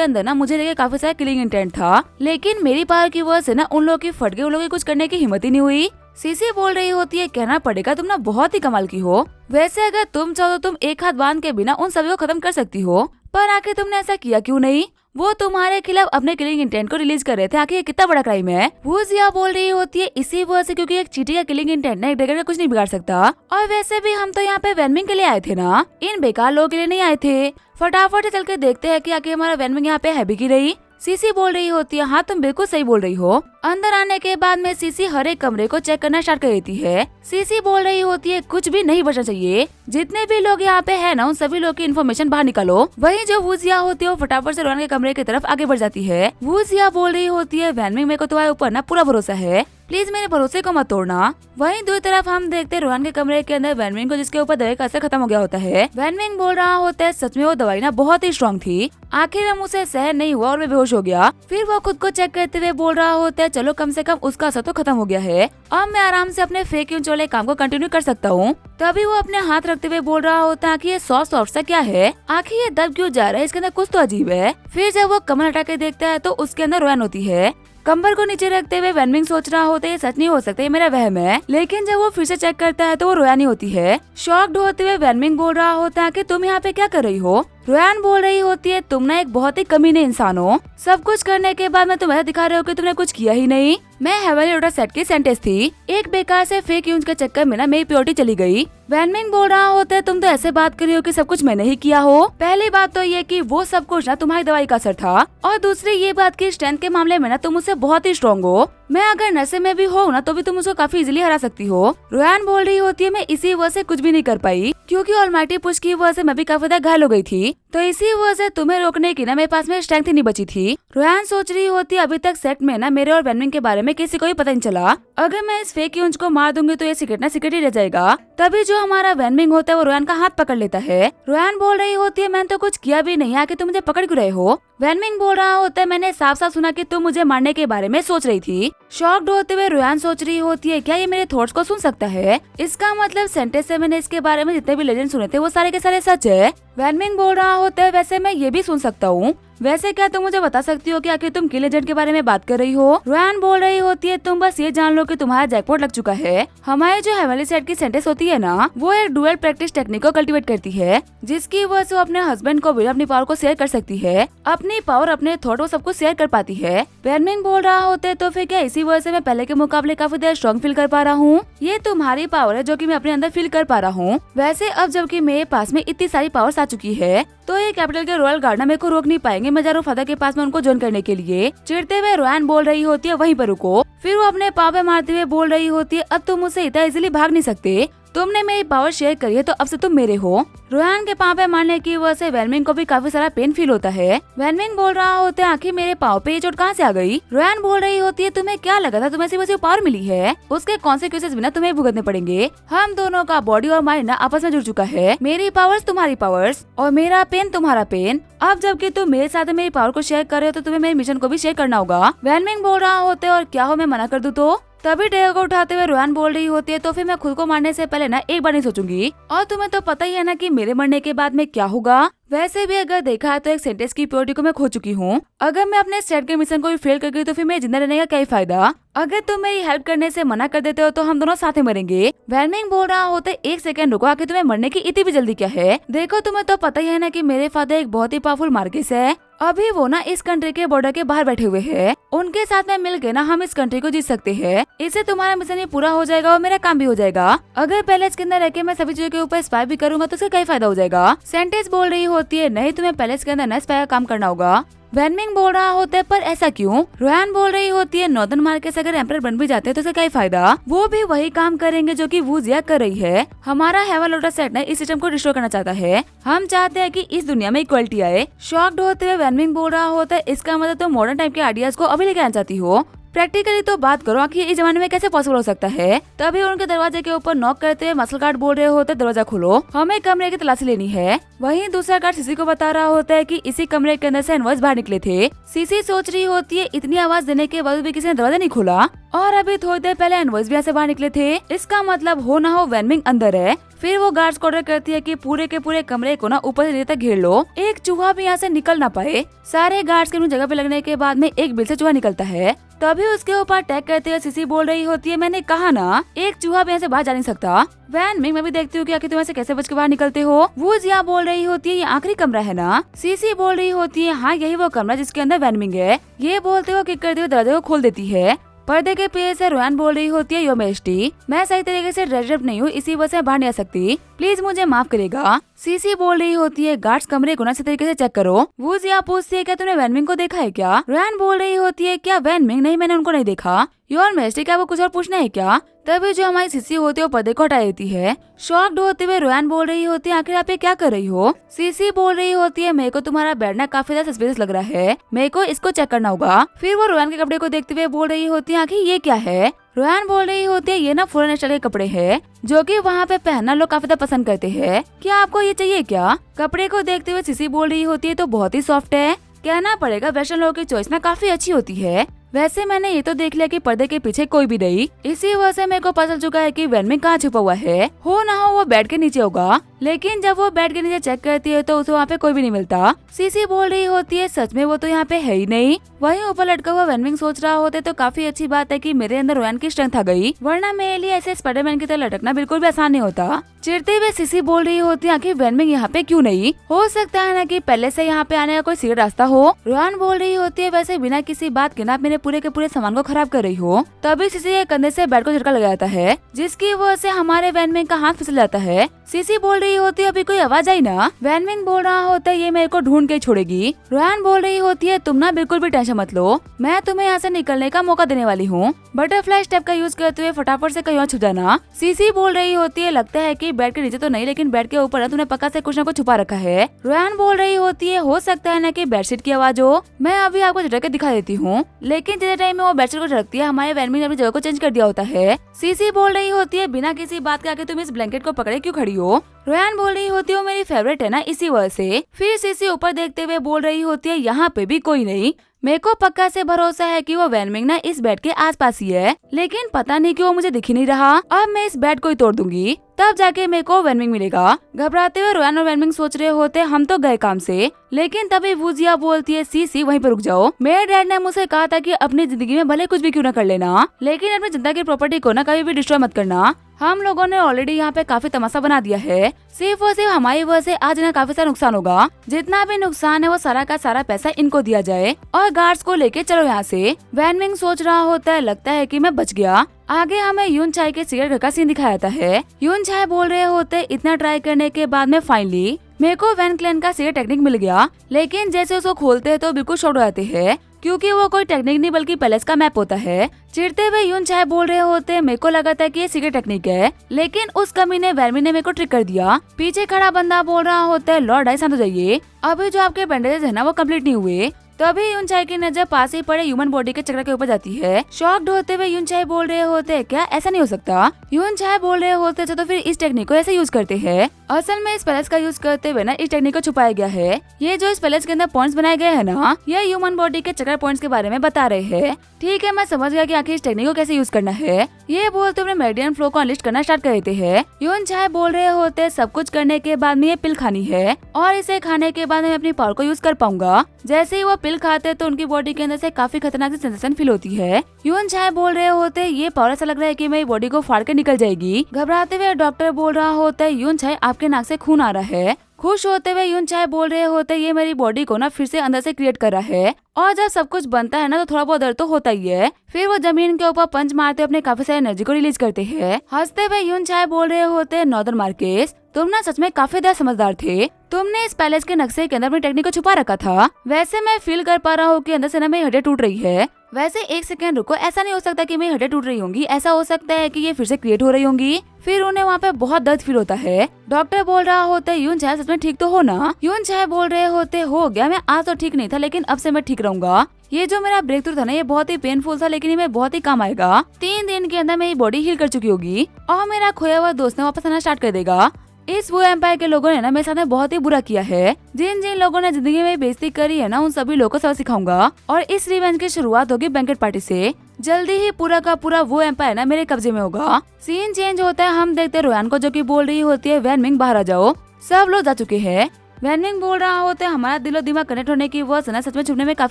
अंदर ना मुझे लगे काफी सारा किलिंग इंटेंट था, लेकिन मेरी पावर की वजह से ना उन लोगों की फट गई, उन लोगों की कुछ करने की हिम्मत ही नहीं हुई। सीसी बोल रही होती है कहना पड़ेगा तुम ना बहुत ही कमाल की हो, वैसे अगर तुम चाहो तो तुम एक हाथ बांध के बिना उन सभी को खत्म कर सकती हो, पर आखिर तुमने ऐसा किया क्यों नहीं? वो तुम्हारे खिलाफ अपने किलिंग इंटेंट को रिलीज कर रहे थे, आखिर ये कितना बड़ा क्राइम है। वूजिया बोल रही होती है इसी वजह से क्योंकि एक चीटी का किलिंग इंटेंट ना एक ड्रैगन का कुछ नहीं बिगाड़ सकता, और वैसे भी हम तो यहाँ पे वेनमिंग के लिए आए थे ना, इन बेकार लोगों के लिए नहीं आए थे। फटाफट से चल के देखते हैं कि आखिर हमारा वेनमिंग यहाँ पे है भी की नहीं। सीसी बोल रही होती है हाँ तुम बिल्कुल सही बोल रही हो। अंदर आने के बाद में सीसी हर एक कमरे को चेक करना स्टार्ट कर देती है। सीसी बोल रही होती है कुछ भी नहीं बचना चाहिए, जितने भी लोग यहाँ पे है ना उन सभी लोग की इन्फॉर्मेशन बाहर निकालो। वहीं जो वूजिया होती है वो फटाफट से रोहन के कमरे की तरफ आगे बढ़ जाती है। वूजिया बोल रही होती है वेनमिंग मेरे को तुम्हारे ऊपर ना पूरा भरोसा है, प्लीज मेरे भरोसे को मत तोड़ना। वहीं दूसरी तरफ हम देखते हैं रोहन के कमरे के अंदर वेनमिंग को जिसके ऊपर दवाई का असर खत्म हो गया होता है। वेनमिंग बोल रहा होता है सच में वो दवाई ना बहुत ही स्ट्रॉन्ग थी, आखिर में मुझसे सहन नहीं हुआ और मैं बेहोश हो गया। फिर वो खुद को चेक करते हुए बोल रहा होता है चलो कम से कम उसका असर तो खत्म हो गया है, अब मैं आराम से अपने फेक यूज वाले काम को कंटिन्यू कर सकता हूँ। तभी वो अपने हाथ रखते हुए बोल रहा होता है कि ये सॉफ्ट सॉफ्ट सा क्या है, आखिर ये दब क्यों जा रहा है, इसके अंदर कुछ तो अजीब है। फिर जब वो कमर हटा के देखता है तो उसके अंदर रोहन होती है। कंबर को नीचे रखते हुए वेनमिंग सोच रहा होता है ये सच नहीं हो सकता, ये मेरा वहम है, लेकिन जब वो फिर से चेक करता है तो वो रोयानी होती है। शॉक्ड होते हुए वेनमिंग बोल रहा होता है कि तुम यहाँ पे क्या कर रही हो। रोयान बोल रही होती है तुम ना एक बहुत ही कमीने इंसान हो, सब कुछ करने के बाद मैं तुम्हें दिखा रहे हो कि तुमने कुछ किया ही नहीं। मैं हेवनली लोटस सेट की सेंटेंस थी, एक बेकार से फेक यूज के चक्कर में ना मेरी प्योरिटी चली गई। वेनमिंग बोल रहा होता है तुम तो ऐसे बात कर रही हो कि सब कुछ मैंने ही किया हो। पहली बात तो ये कि वो सब कुछ ना तुम्हारी दवाई का असर था, और दूसरी ये बात कि स्ट्रेंथ के मामले में ना तुम मुझसे बहुत ही स्ट्रॉन्ग हो, मैं अगर नशे में भी हो ना तो भी तुम उसको काफी इजीली हरा सकती हो। रोयान बोल रही होती है मैं इसी वजह से कुछ भी नहीं कर पाई, क्योंकि ऑलमाइटी पुश की वजह से मैं भी काफी ज्यादा घायल हो गई थी, तो इसी वजह से तुम्हें रोकने की ना मेरे पास में स्ट्रेंथ ही नहीं बची थी। रोयान सोच रही होती है अभी तक सेट में ना मेरे और वेनमिंग के बारे में किसी को ही पता नहीं चला, अगर मैं इस फेक यूज को मार दूंगी तो ये सीक्रेट ना सीक्रेट ही रह जाएगा। तभी जो हमारा वेनमिंग होता है वो रोयान का हाथ पकड़ लेता है। रोयान बोल रही होती है मैंने तो कुछ किया भी नहीं, आके तुम मुझे पकड़ क्यों रहे हो। वेनमिंग बोल रहा होता है मैंने साफ साफ सुना कि तुम मुझे मारने के बारे में सोच रही थी। शॉक्ड होते हुए रोयान सोच रही होती है क्या ये मेरे थॉट्स को सुन सकता है, इसका मतलब सेंटेंस से मैंने इसके बारे में जितने भी लेजेंड सुने थे वो सारे के सारे सच है। वेनमिंग बोल रहा होता है वैसे मैं ये भी सुन सकता हूँ, वैसे क्या तुम मुझे बता सकती हो कि आखिर तुम किल एजेंट के बारे में बात कर रही हो। रोयान बोल रही होती है तुम बस ये जान लो कि तुम्हारा जैकपॉट लग चुका है। हमारे जो हेवनली सेट की सेंटेंस होती है ना वो एक डुअल प्रैक्टिस टेक्निक को कल्टीवेट करती है, जिसकी वजह से वो अपने हस्बैंड को भी अपनी पावर को शेयर कर सकती है, अपनी पावर अपने थॉट वो सब कुछ शेयर कर पाती है। वेनमिंग बोल रहा होता है तो फिर क्या इसी वजह से मैं पहले के मुकाबले काफी देर स्ट्रॉन्ग फील कर पा रहा हूँ, ये तुम्हारी पावर है जो कि मैं अपने अंदर फील कर पा रहा हूँ। वैसे अब जबकि मेरे पास में इतनी सारी पावर्स आ चुकी है तो ये कैपिटल के रॉयल गार्ड मेरे को रोक नहीं पाएंगे, मैं जा रहा हूँ फादर के पास में उनको ज्वाइन करने के लिए। चिढ़ते हुए रोयान बोल रही होती है वहीं पर रुको। फिर वो अपने पाँव पे मारते हुए बोल रही होती है अब तुम मुझसे इतना इजीली भाग नहीं सकते, तुमने मेरी पावर शेयर करी है तो अब से तुम मेरे हो। रोयान के पाँव पे मारने की वजह से वेनमिंग को भी काफी सारा पेन फील होता है। वेनमिंग बोल रहा होता है आखिर मेरे पाँव पे ये चोट कहाँ से आ गई। रोयान बोल रही होती है तुम्हें क्या लगा था तुम्हें सिर्फ पावर मिली है, उसके कॉन्सिक्वेंसेस बिना तुम्हें भुगतने पड़ेंगे। हम दोनों का बॉडी और माइंड ना आपस में जुड़ चुका है, मेरी पावर्स तुम्हारी पावर्स और मेरा पेन तुम्हारा पेन। अब जबकि तुम मेरे साथ मेरी पावर को शेयर कर रहे हो तो तुम्हें मेरे मिशन को भी शेयर करना होगा। वेनमिंग बोल रहा होता है और क्या हो मैं मना कर दूं तो। तभी डेगर को उठाते हुए रोयान बोल रही होती है तो फिर मैं खुद को मारने से पहले ना एक बार नहीं सोचूंगी, और तुम्हें तो पता ही है ना कि मेरे मरने के बाद में क्या होगा। वैसे भी अगर देखा है तो एक सेंटेंस की प्योरिटी को मैं खो चुकी हूँ। अगर मैं अपने स्टेट के मिशन को भी फेल कर गई तो फिर मेरे जिंदा रहने का क्या ही फायदा। अगर तुम मेरी हेल्प करने से मना कर देते हो तो हम दोनों साथ में मरेंगे। वैनमिंग बोल रहा होता है, एक सेकंड रुको, आखिर तुम्हें मरने की इतनी भी जल्दी क्या है? देखो तुम्हें तो पता ही है ना कि मेरे फादर एक बहुत ही पावरफुल मार्केस है। अभी वो ना इस कंट्री के बॉर्डर के बाहर बैठे हुए हैं। उनके साथ में मिलकर ना हम इस कंट्री को जीत सकते हैं। इससे तुम्हारा मिशन भी पूरा हो जाएगा और मेरा काम भी हो जाएगा। अगर पैलेस के अंदर रह के मैं सभी चीजों के ऊपर स्पाई भी करूंगा तो उसका क्या फायदा हो जाएगा? सेंटेंस बोल रही होती है, नहीं तुम्हें पैलेस के अंदर न स्पाई का काम करना होगा। वैनमिंग बोल रहा होता है, पर ऐसा क्यों? रोयान बोल रही होती है, नॉर्दर्न मार्केस अगर एम्परर बन भी जाते हैं तो उसका क्या फायदा? वो भी वही काम करेंगे जो कि वू जिया कर रही है। हमारा हेवन लोटस सेट ने इस सिस्टम को डिस्ट्रॉय करना चाहता है। हम चाहते हैं कि इस दुनिया में इक्वलिटी आए। शॉक्ड होते हुए वैनमिंग बोल रहा होता है, इसका मतलब तो मॉडर्न टाइप के आइडियाज को अभी लेके आना चाहती हो। प्रैक्टिकली तो बात करो, आखिर इस जमाने में कैसे पॉसिबल हो सकता है? तभी उनके दरवाजे के ऊपर नॉक करते हुए मसल गार्ड बोल रहे होते, दरवाजा खोलो, हमें कमरे की तलाशी लेनी है। वहीं दूसरा गार्ड सीसी को बता रहा होता है कि इसी कमरे के अंदर से इनवॉइस बाहर निकले थे। सीसी सोच रही होती है, इतनी आवाज देने के बाद भी किसी ने दरवाजा नहीं खोला और अभी थोड़ी देर पहले इनवॉइस भी यहाँ से बाहर निकले थे। इसका मतलब हो ना हो वैनमिंग अंदर है। फिर वो गार्ड्स को ऑर्डर करती है कि पूरे के पूरे कमरे को ना ऊपर से नीचे तक घेर लो, एक चूहा भी यहाँ से निकल ना पाए। सारे गार्ड्स के अपनी जगह पे लगने के बाद में एक बिल से चूहा निकलता है। तभी उसके ऊपर अटैक करते हुए सीसी बोल रही होती है, मैंने कहा ना एक चूहा भी यहाँ से बाहर जा नहीं सकता। वैनमिंग मैं भी देखती हूँ कि आखिर तुम ऐसे कैसे बच के बाहर निकलते हो। वो जिया बोल रही होती है, ये आखिरी कमरा है ना? सीसी बोल रही होती है, हाँ यही वो कमरा जिसके अंदर वैनमिंग है। ये बोलते हुए किक करते हुए दरवाजे को खोल देती है। पर्दे के पीछे से रोयान बोल रही होती है, योर मेजेस्टी मैं सही तरीके से ड्रेस्ड अप नहीं हूँ, इसी वजह से बाहर नहीं आ सकती, प्लीज मुझे माफ करेगा। सीसी बोल रही होती है, गार्ड्स कमरे को ना सही तरीके से चेक करो। वो जिया पूछती है, क्या तूने वैनमिंग को देखा है क्या? रोयान बोल रही होती है, क्या वैनमिंग? नहीं मैंने उनको नहीं देखा। योर मेजेस्टी क्या वो कुछ और पूछना है क्या? तभी जो हमारी सीसी होती है वो पर्दे को हटा देती है। शॉक्ड होते हुए रोयान बोल रही होती है, आखिर आप ये क्या कर रही हो? सीसी बोल रही होती है, मेरे को तुम्हारा बैठना काफी ज्यादा सस्पिशियस लग रहा है, मेरे को इसको चेक करना होगा। फिर वो रोयान के कपड़े को देखते हुए बोल रही होती है, आखिर ये क्या है? रोयान बोल रही होती है, ये ना फॉरेन स्टाइल के कपड़े हैं जो कि वहाँ पे पहनना लोग काफी ज्यादा पसंद करते हैं, क्या आपको ये चाहिए क्या? कपड़े को देखते हुए सीसी बोल रही होती है, तो बहुत ही सॉफ्ट है, कहना पड़ेगा वेस्टर्न लोगों की चॉइस ना काफी अच्छी होती है। वैसे मैंने ये तो देख लिया कि पर्दे के पीछे कोई भी नहीं, इसी वजह से मेरे को पता चल चुका है कि वैनमिंग कहाँ छुपा हुआ है। हो ना हो वो बेड के नीचे होगा, लेकिन जब वो बेड के नीचे चेक करती है तो उसे वहाँ पे कोई भी नहीं मिलता। सीसी बोल रही होती है, सच में वो तो यहाँ पे है ही नहीं। वहीं ऊपर लटका हुआ वैनमिंग सोच रहा होता है, तो काफी अच्छी बात है कि मेरे अंदर रोयान की स्ट्रेंथ आ गई, वरना मेरे लिए ऐसे स्पाइडरमैन की तरह लटकना बिल्कुल भी आसान नहीं होता। चिढ़ते हुए सीसी बोल रही होती है, आखिर वैनमिंग यहाँ पे क्यों नहीं? हो सकता है ना कि पहले से यहाँ पे आने का कोई सीधा रास्ता हो। रोयान बोल रही होती है, वैसे बिना किसी बात के ना आप मेरे पूरे के पूरे सामान को खराब कर रही हो। तभी सीसी के कंधे से बेड को झटका लग जाता है, जिसकी वजह से हमारे वैनमिंग का हाथ फिसल जाता है। सीसी बोल रही होती है, अभी कोई आवाज आई ना? वैनमिंग बोल रहा होता है, ये मेरे को ढूंढ के छोड़ेगी। रोयान बोल रही होती है, तुम ना बिल्कुल भी टेंशन मत लो, मैं तुम्हें यहाँ से निकलने का मौका देने वाली हूँ। बटरफ्लाई स्टेप का यूज करते हुए फटाफट से कहीं और छुप जाना। सीसी बोल रही होती है, लगता है कि बेड के नीचे तो नहीं, लेकिन बेड के ऊपर तुमने पक्का से कुछ न कुछ छुपा रखा है। रोयान बोल रही होती है, हो सकता है ना कि बेडशीट की आवाज हो, मैं अभी आपको झटक के दिखा देती हूँ। लेकिन जितने टाइम में वो बेडशीट को झटकती है, हमारे वैनमिंग ने अपनी जगह को चेंज कर दिया होता है। सीसी बोल रही होती है, बिना किसी बात के आके तुम इस ब्लैंकेट को पकड़े क्यों खड़ी हो? रोयान बोल रही होती है, वो मेरी फेवरेट है ना, इसी वजह से। फिर सीसी ऊपर देखते हुए बोल रही होती है, यहाँ पे भी कोई नहीं, मेरे को पक्का से भरोसा है कि वो वैनमिंग ना इस बेड के आसपास ही है, लेकिन पता नहीं क्यों मुझे दिख ही नहीं रहा। अब मैं इस बेड को ही तोड़ दूंगी, तब जाके मेरे को वैनमिंग मिलेगा। घबराते हुए रोयान और वैनमिंग सोच रहे होते, हम तो गए काम से। लेकिन तभी वूजिया बोलती है, सीसी वहीं पर रुक जाओ, मेरे डैड ने मुझसे कहा था कि अपनी जिंदगी में भले कुछ भी क्यों न कर लेना, लेकिन अपनी जनता की प्रॉपर्टी को ना कभी भी डिस्ट्रॉय मत करना। हम लोगों ने ऑलरेडी यहाँ पे काफी तमाशा बना दिया है, सिर्फ और सिर्फ हमारी वजह से आज इन्हें काफी सारा नुकसान होगा। जितना भी नुकसान है वो सारा का सारा पैसा इनको दिया जाए और गार्ड्स को लेके चलो यहाँ से। वैनमिंग सोच रहा होता है, लगता है कि मैं बच गया। आगे हमें यून चाय के सिगरेट घर का सीन दिखाया जाता है। यून चाय बोल रहे होते, इतना ट्राई करने के बाद में फाइनली मेरे को वैन क्लैन का सिगरेट टेक्निक मिल गया, लेकिन जैसे उसको खोलते हैं तो बिल्कुल शॉक हो जाते हैं, क्योंकि वो कोई टेक्निक नहीं बल्कि पैलेस का मैप होता है। चिढ़ते हुए यून चाय बोल रहे होते, मेरे को लगा था कि ये सीक्रेट टेक्निक है, लेकिन उस कमी ने वैनमिंग ने मेरे को ट्रिक कर दिया। पीछे खड़ा बंदा बोल रहा होता है, लॉर्ड आई शांत हो जाइए, अभी जो आपके बैंडेजेस है ना वो कंप्लीट नहीं हुए, तभी यूनचाई की नजर पास ही पड़े ह्यूमन बॉडी के चक्र के ऊपर जाती है। शॉक्ड होते हुए यूनचाई बोल रहे होते क्या ऐसा नहीं हो सकता। यूनचाई बोल रहे होते तो फिर इस टेक्निक को ऐसे यूज करते हैं। असल में इस पैलेस का यूज करते हुए ना इस टेक्निक को छुपाया गया है। ये जो इस पैलेस के अंदर पॉइंट्स बनाए गए हैं ना, ये ह्यूमन बॉडी के चक्र पॉइंट्स के बारे में बता रहे हैं। ठीक है, मैं समझ गया कि आखिर इस टेक्निक को कैसे यूज करना है। ये बोलते हुए मेरिडियन फ्लो को अनलिस्ट करना स्टार्ट कर देते हैं। यूनचाई बोल रहे होते सब कुछ करने के बाद में ये पिल खानी है और इसे खाने के बाद मैं अपनी पावर को यूज कर पाऊंगा। जैसे ही वो पिल खाते तो उनकी बॉडी के अंदर से काफी खतरनाक सी सेंसेशन फील होती है। यूनचाई बोल रहे होते ये पावर ऐसा लग रहा है कि मेरी बॉडी को फाड़ के निकल जाएगी। घबराते हुए डॉक्टर बोल रहा होता है यूनचाई आपके नाक से खून आ रहा है। खुश होते हुए यूनचाई बोल रहे होते ये मेरी बॉडी को ना फिर से अंदर से क्रिएट कर रहा है और जब सब कुछ बनता है ना तो थोड़ा बहुत दर्द तो होता ही है। फिर वो जमीन के ऊपर पंच मारते अपने काफी सारी एनर्जी को रिलीज करते हैं। हंसते हुए यूनचाई बोल रहे होते नॉर्दर्न मार्केस तुम ना सच में काफी ज्यादा समझदार थे। तुमने इस पैलेस के नक्शे के अंदर अपनी टेक्निक को छुपा रखा था। वैसे मैं फील कर पा रहा हूँ कि अंदर से ना मेरी हड्डियां टूट रही है। वैसे एक सेकंड रुको, ऐसा नहीं हो सकता कि मेरी हड्डियां टूट रही होंगी, ऐसा हो सकता है कि ये फिर से क्रिएट हो रही होंगी। फिर उन्हें वहाँ पे बहुत दर्द फील होता है। डॉक्टर बोल रहा होता है यूनचाई सच में ठीक तो हो ना। यूनचाई बोल रहे होते हो गया, मैं आज तो ठीक नहीं था लेकिन अब से मैं ठीक रहूंगा। ये जो मेरा ब्रेक थ्रू था ना ये बहुत ही पेनफुल था लेकिन ये मैं बहुत ही काम आएगा। 3 दिन के अंदर मेरी बॉडी हील कर चुकी होगी और मेरा खोया हुआ दोस्त ने वापस आना स्टार्ट कर देगा। इस वो एम्पायर के लोगों ने ना मेरे साथ में बहुत ही बुरा किया है। जिन जिन लोगों ने जिंदगी में बेइज्जती करी है ना उन सभी लोगों को सबक सिखाऊंगा और इस रिवेंज की शुरुआत होगी बैंकेट पार्टी से। जल्दी ही पूरा का पूरा वो एम्पायर ना मेरे कब्जे में होगा। सीन चेंज होता है, हम देखते हैं रोयान को जो कि बोल रही होती है वैन मिंग बाहर आ जाओ। सब लोग जा चुके हैं। वैन मिंग बोल रहा होता है हमारा दिलो दिमाग कनेक्ट होने की वो सच में छुपने में काफी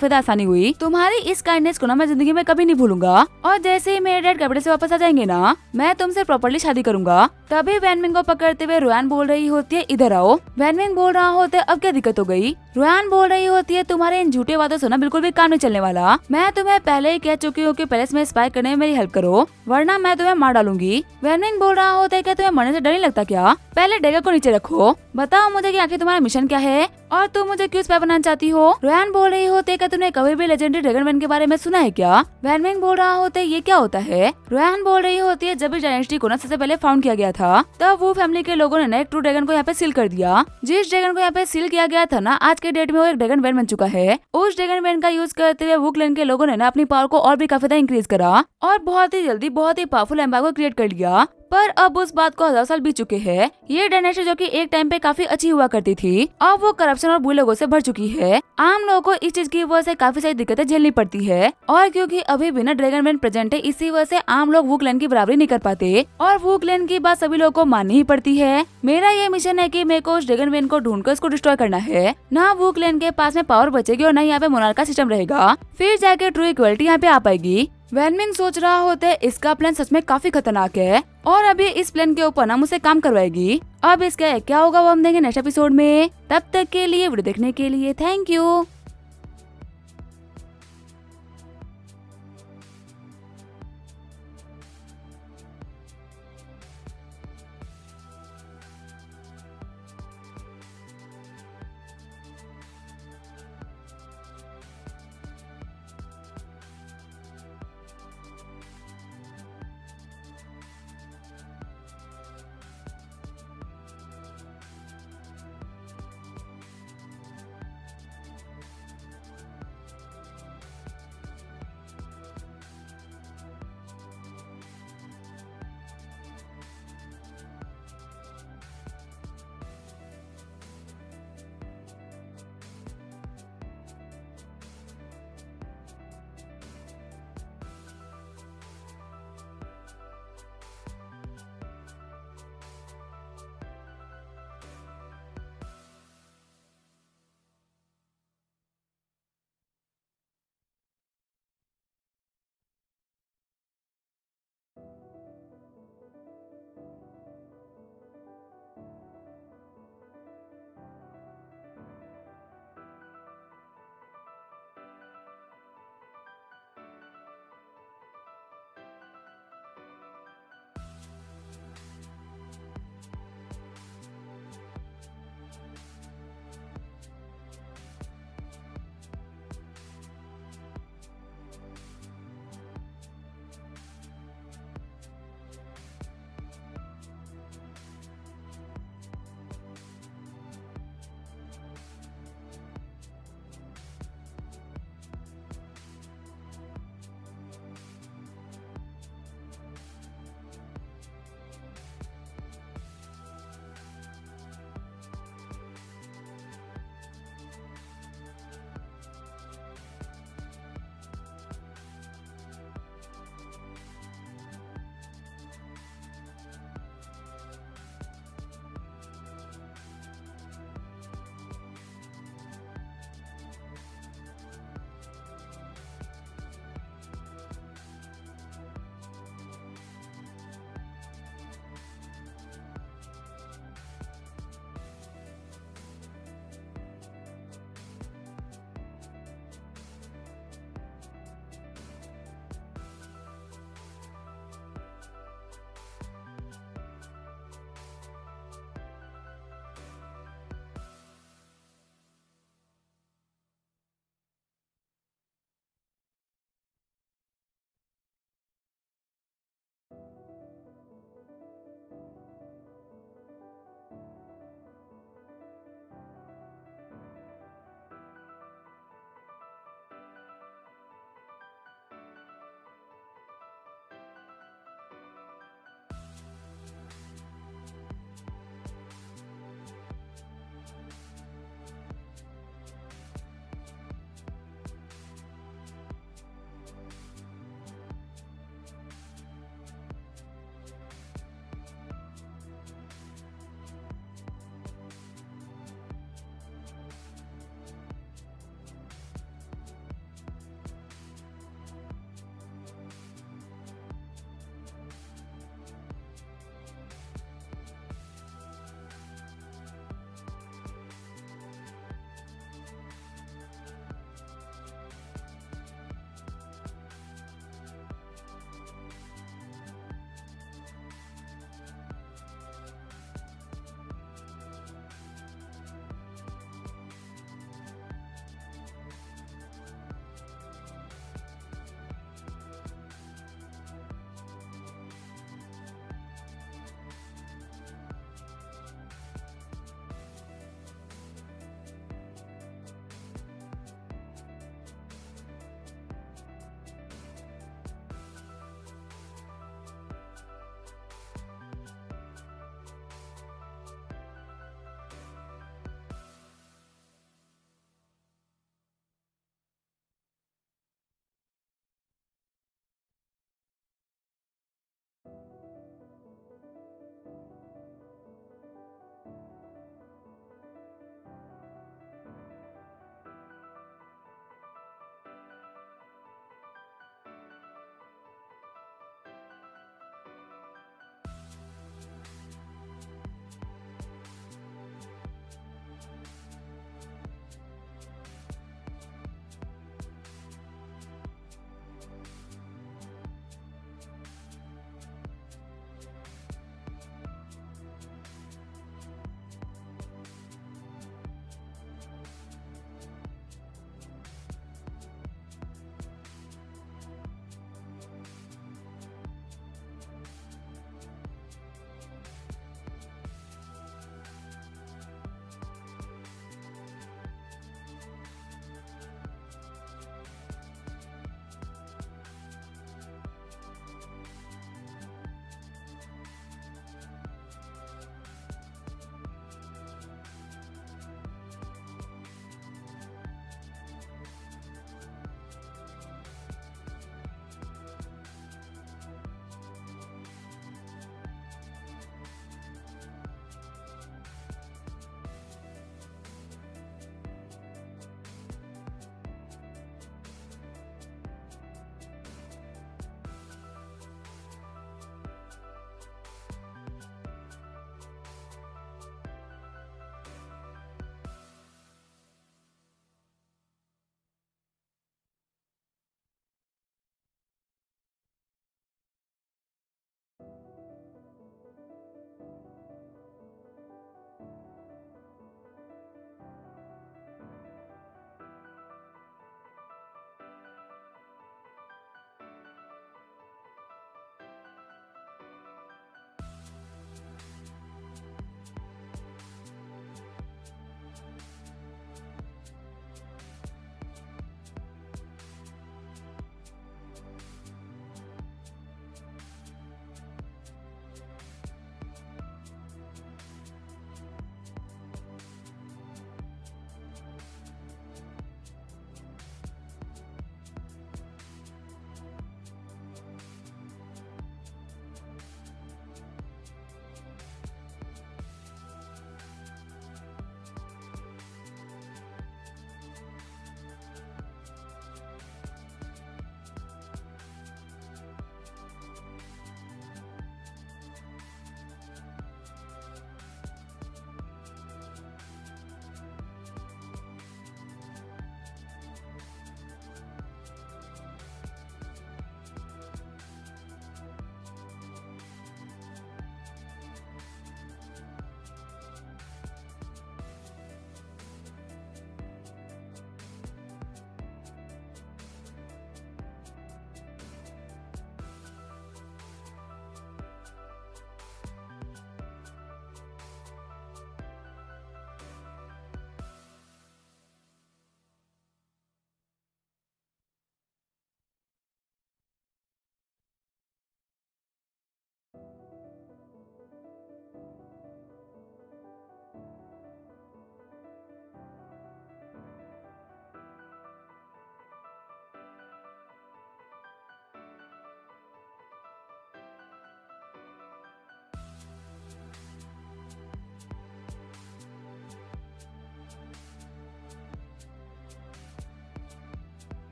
ज्यादा आसानी हुई। तुम्हारी इस काइंडनेस को ना मैं जिंदगी में कभी नहीं भूलूंगा और जैसे ही मेरे डैड कैपिटल से वापस आ जाएंगे ना मैं तुमसे प्रॉपर्ली शादी करूंगा। तभी वैन मिंग को पकड़ते हुए रोयान बोल रही होती है इधर आओ। वैन मिंग बोल रहा होता है अब क्या दिक्कत हो गई। रोयान बोल रही होती है तुम्हारे इन झूठे वादों से ना बिल्कुल भी काम नहीं चलने वाला। मैं तुम्हें पहले ही कह चुकी हूँ कि पैलेस में स्पाई करने में मेरी हेल्प करो वरना मैं तुम्हें मार डालूंगी। वैन मिंग बोल रहा होता है क्या तुम्हें मरने से डर नहीं लगता क्या। पहले डैगर को नीचे रखो, बताओ मुझे कि आखिर तुम्हारा मिशन क्या है और तुम मुझे क्यों स्पाई बनाना चाहती हो। रोयान बोल रही होते क्या तुमने कभी भी लेजेंडरी ड्रैगन के बारे में सुना है क्या। वैन मिंग बोल रहा होता है ये क्या होता है। रोयान बोल रही होती है जब इस डायनेस्टी को ना सबसे पहले फाउंड किया गया था तब वो फैमिली के लोगों ने एक ट्रू ड्रैगन को यहाँ पे सील कर दिया। जिस ड्रैगन को यहाँ पे सील किया गया था ना आज के डेट में वो एक ड्रैगन वैन बन चुका है। उस ड्रैगन वैन का यूज करते हुए वू क्लैन के लोगों ने ना अपनी पावर को और भी काफी ज्यादा इंक्रीज करा और बहुत ही जल्दी बहुत ही पावरफुल एम्पायर को क्रिएट कर लिया। पर अब उस बात को 1000 साल बीत चुके हैं। ये डायनेस्टी जो कि एक टाइम पे काफी अच्छी हुआ करती थी अब वो करप्शन और बुरे लोगों से भर चुकी है। आम लोगों को इस चीज की वजह से काफी सारी दिक्कतें झेलनी पड़ती है और क्योंकि अभी बिना ड्रैगन वैन प्रेजेंट है इसी वजह से आम लोग वू क्लैन की बराबरी नहीं कर पाते और वू क्लैन की बात सभी लोगों को माननी ही पड़ती है। मेरा ये मिशन है कि मेरे को उस ड्रैगन वैन को ढूंढकर उसको डिस्ट्रॉय करना है। ना वू क्लैन के पास में पावर बचेगी और ना यहाँ पे मोनार्क का सिस्टम रहेगा। फिर जाके ट्रू इक्वलिटी यहाँ पे आ पाएगी। वैन मिंग सोच रहा होता है इसका प्लान सच में काफी खतरनाक है और अभी इस प्लान के ऊपर ना मुझसे काम करवाएगी। अब इसका क्या होगा वो हम देंगे नेक्स्ट एपिसोड में। तब तक के लिए वीडियो देखने के लिए थैंक यू।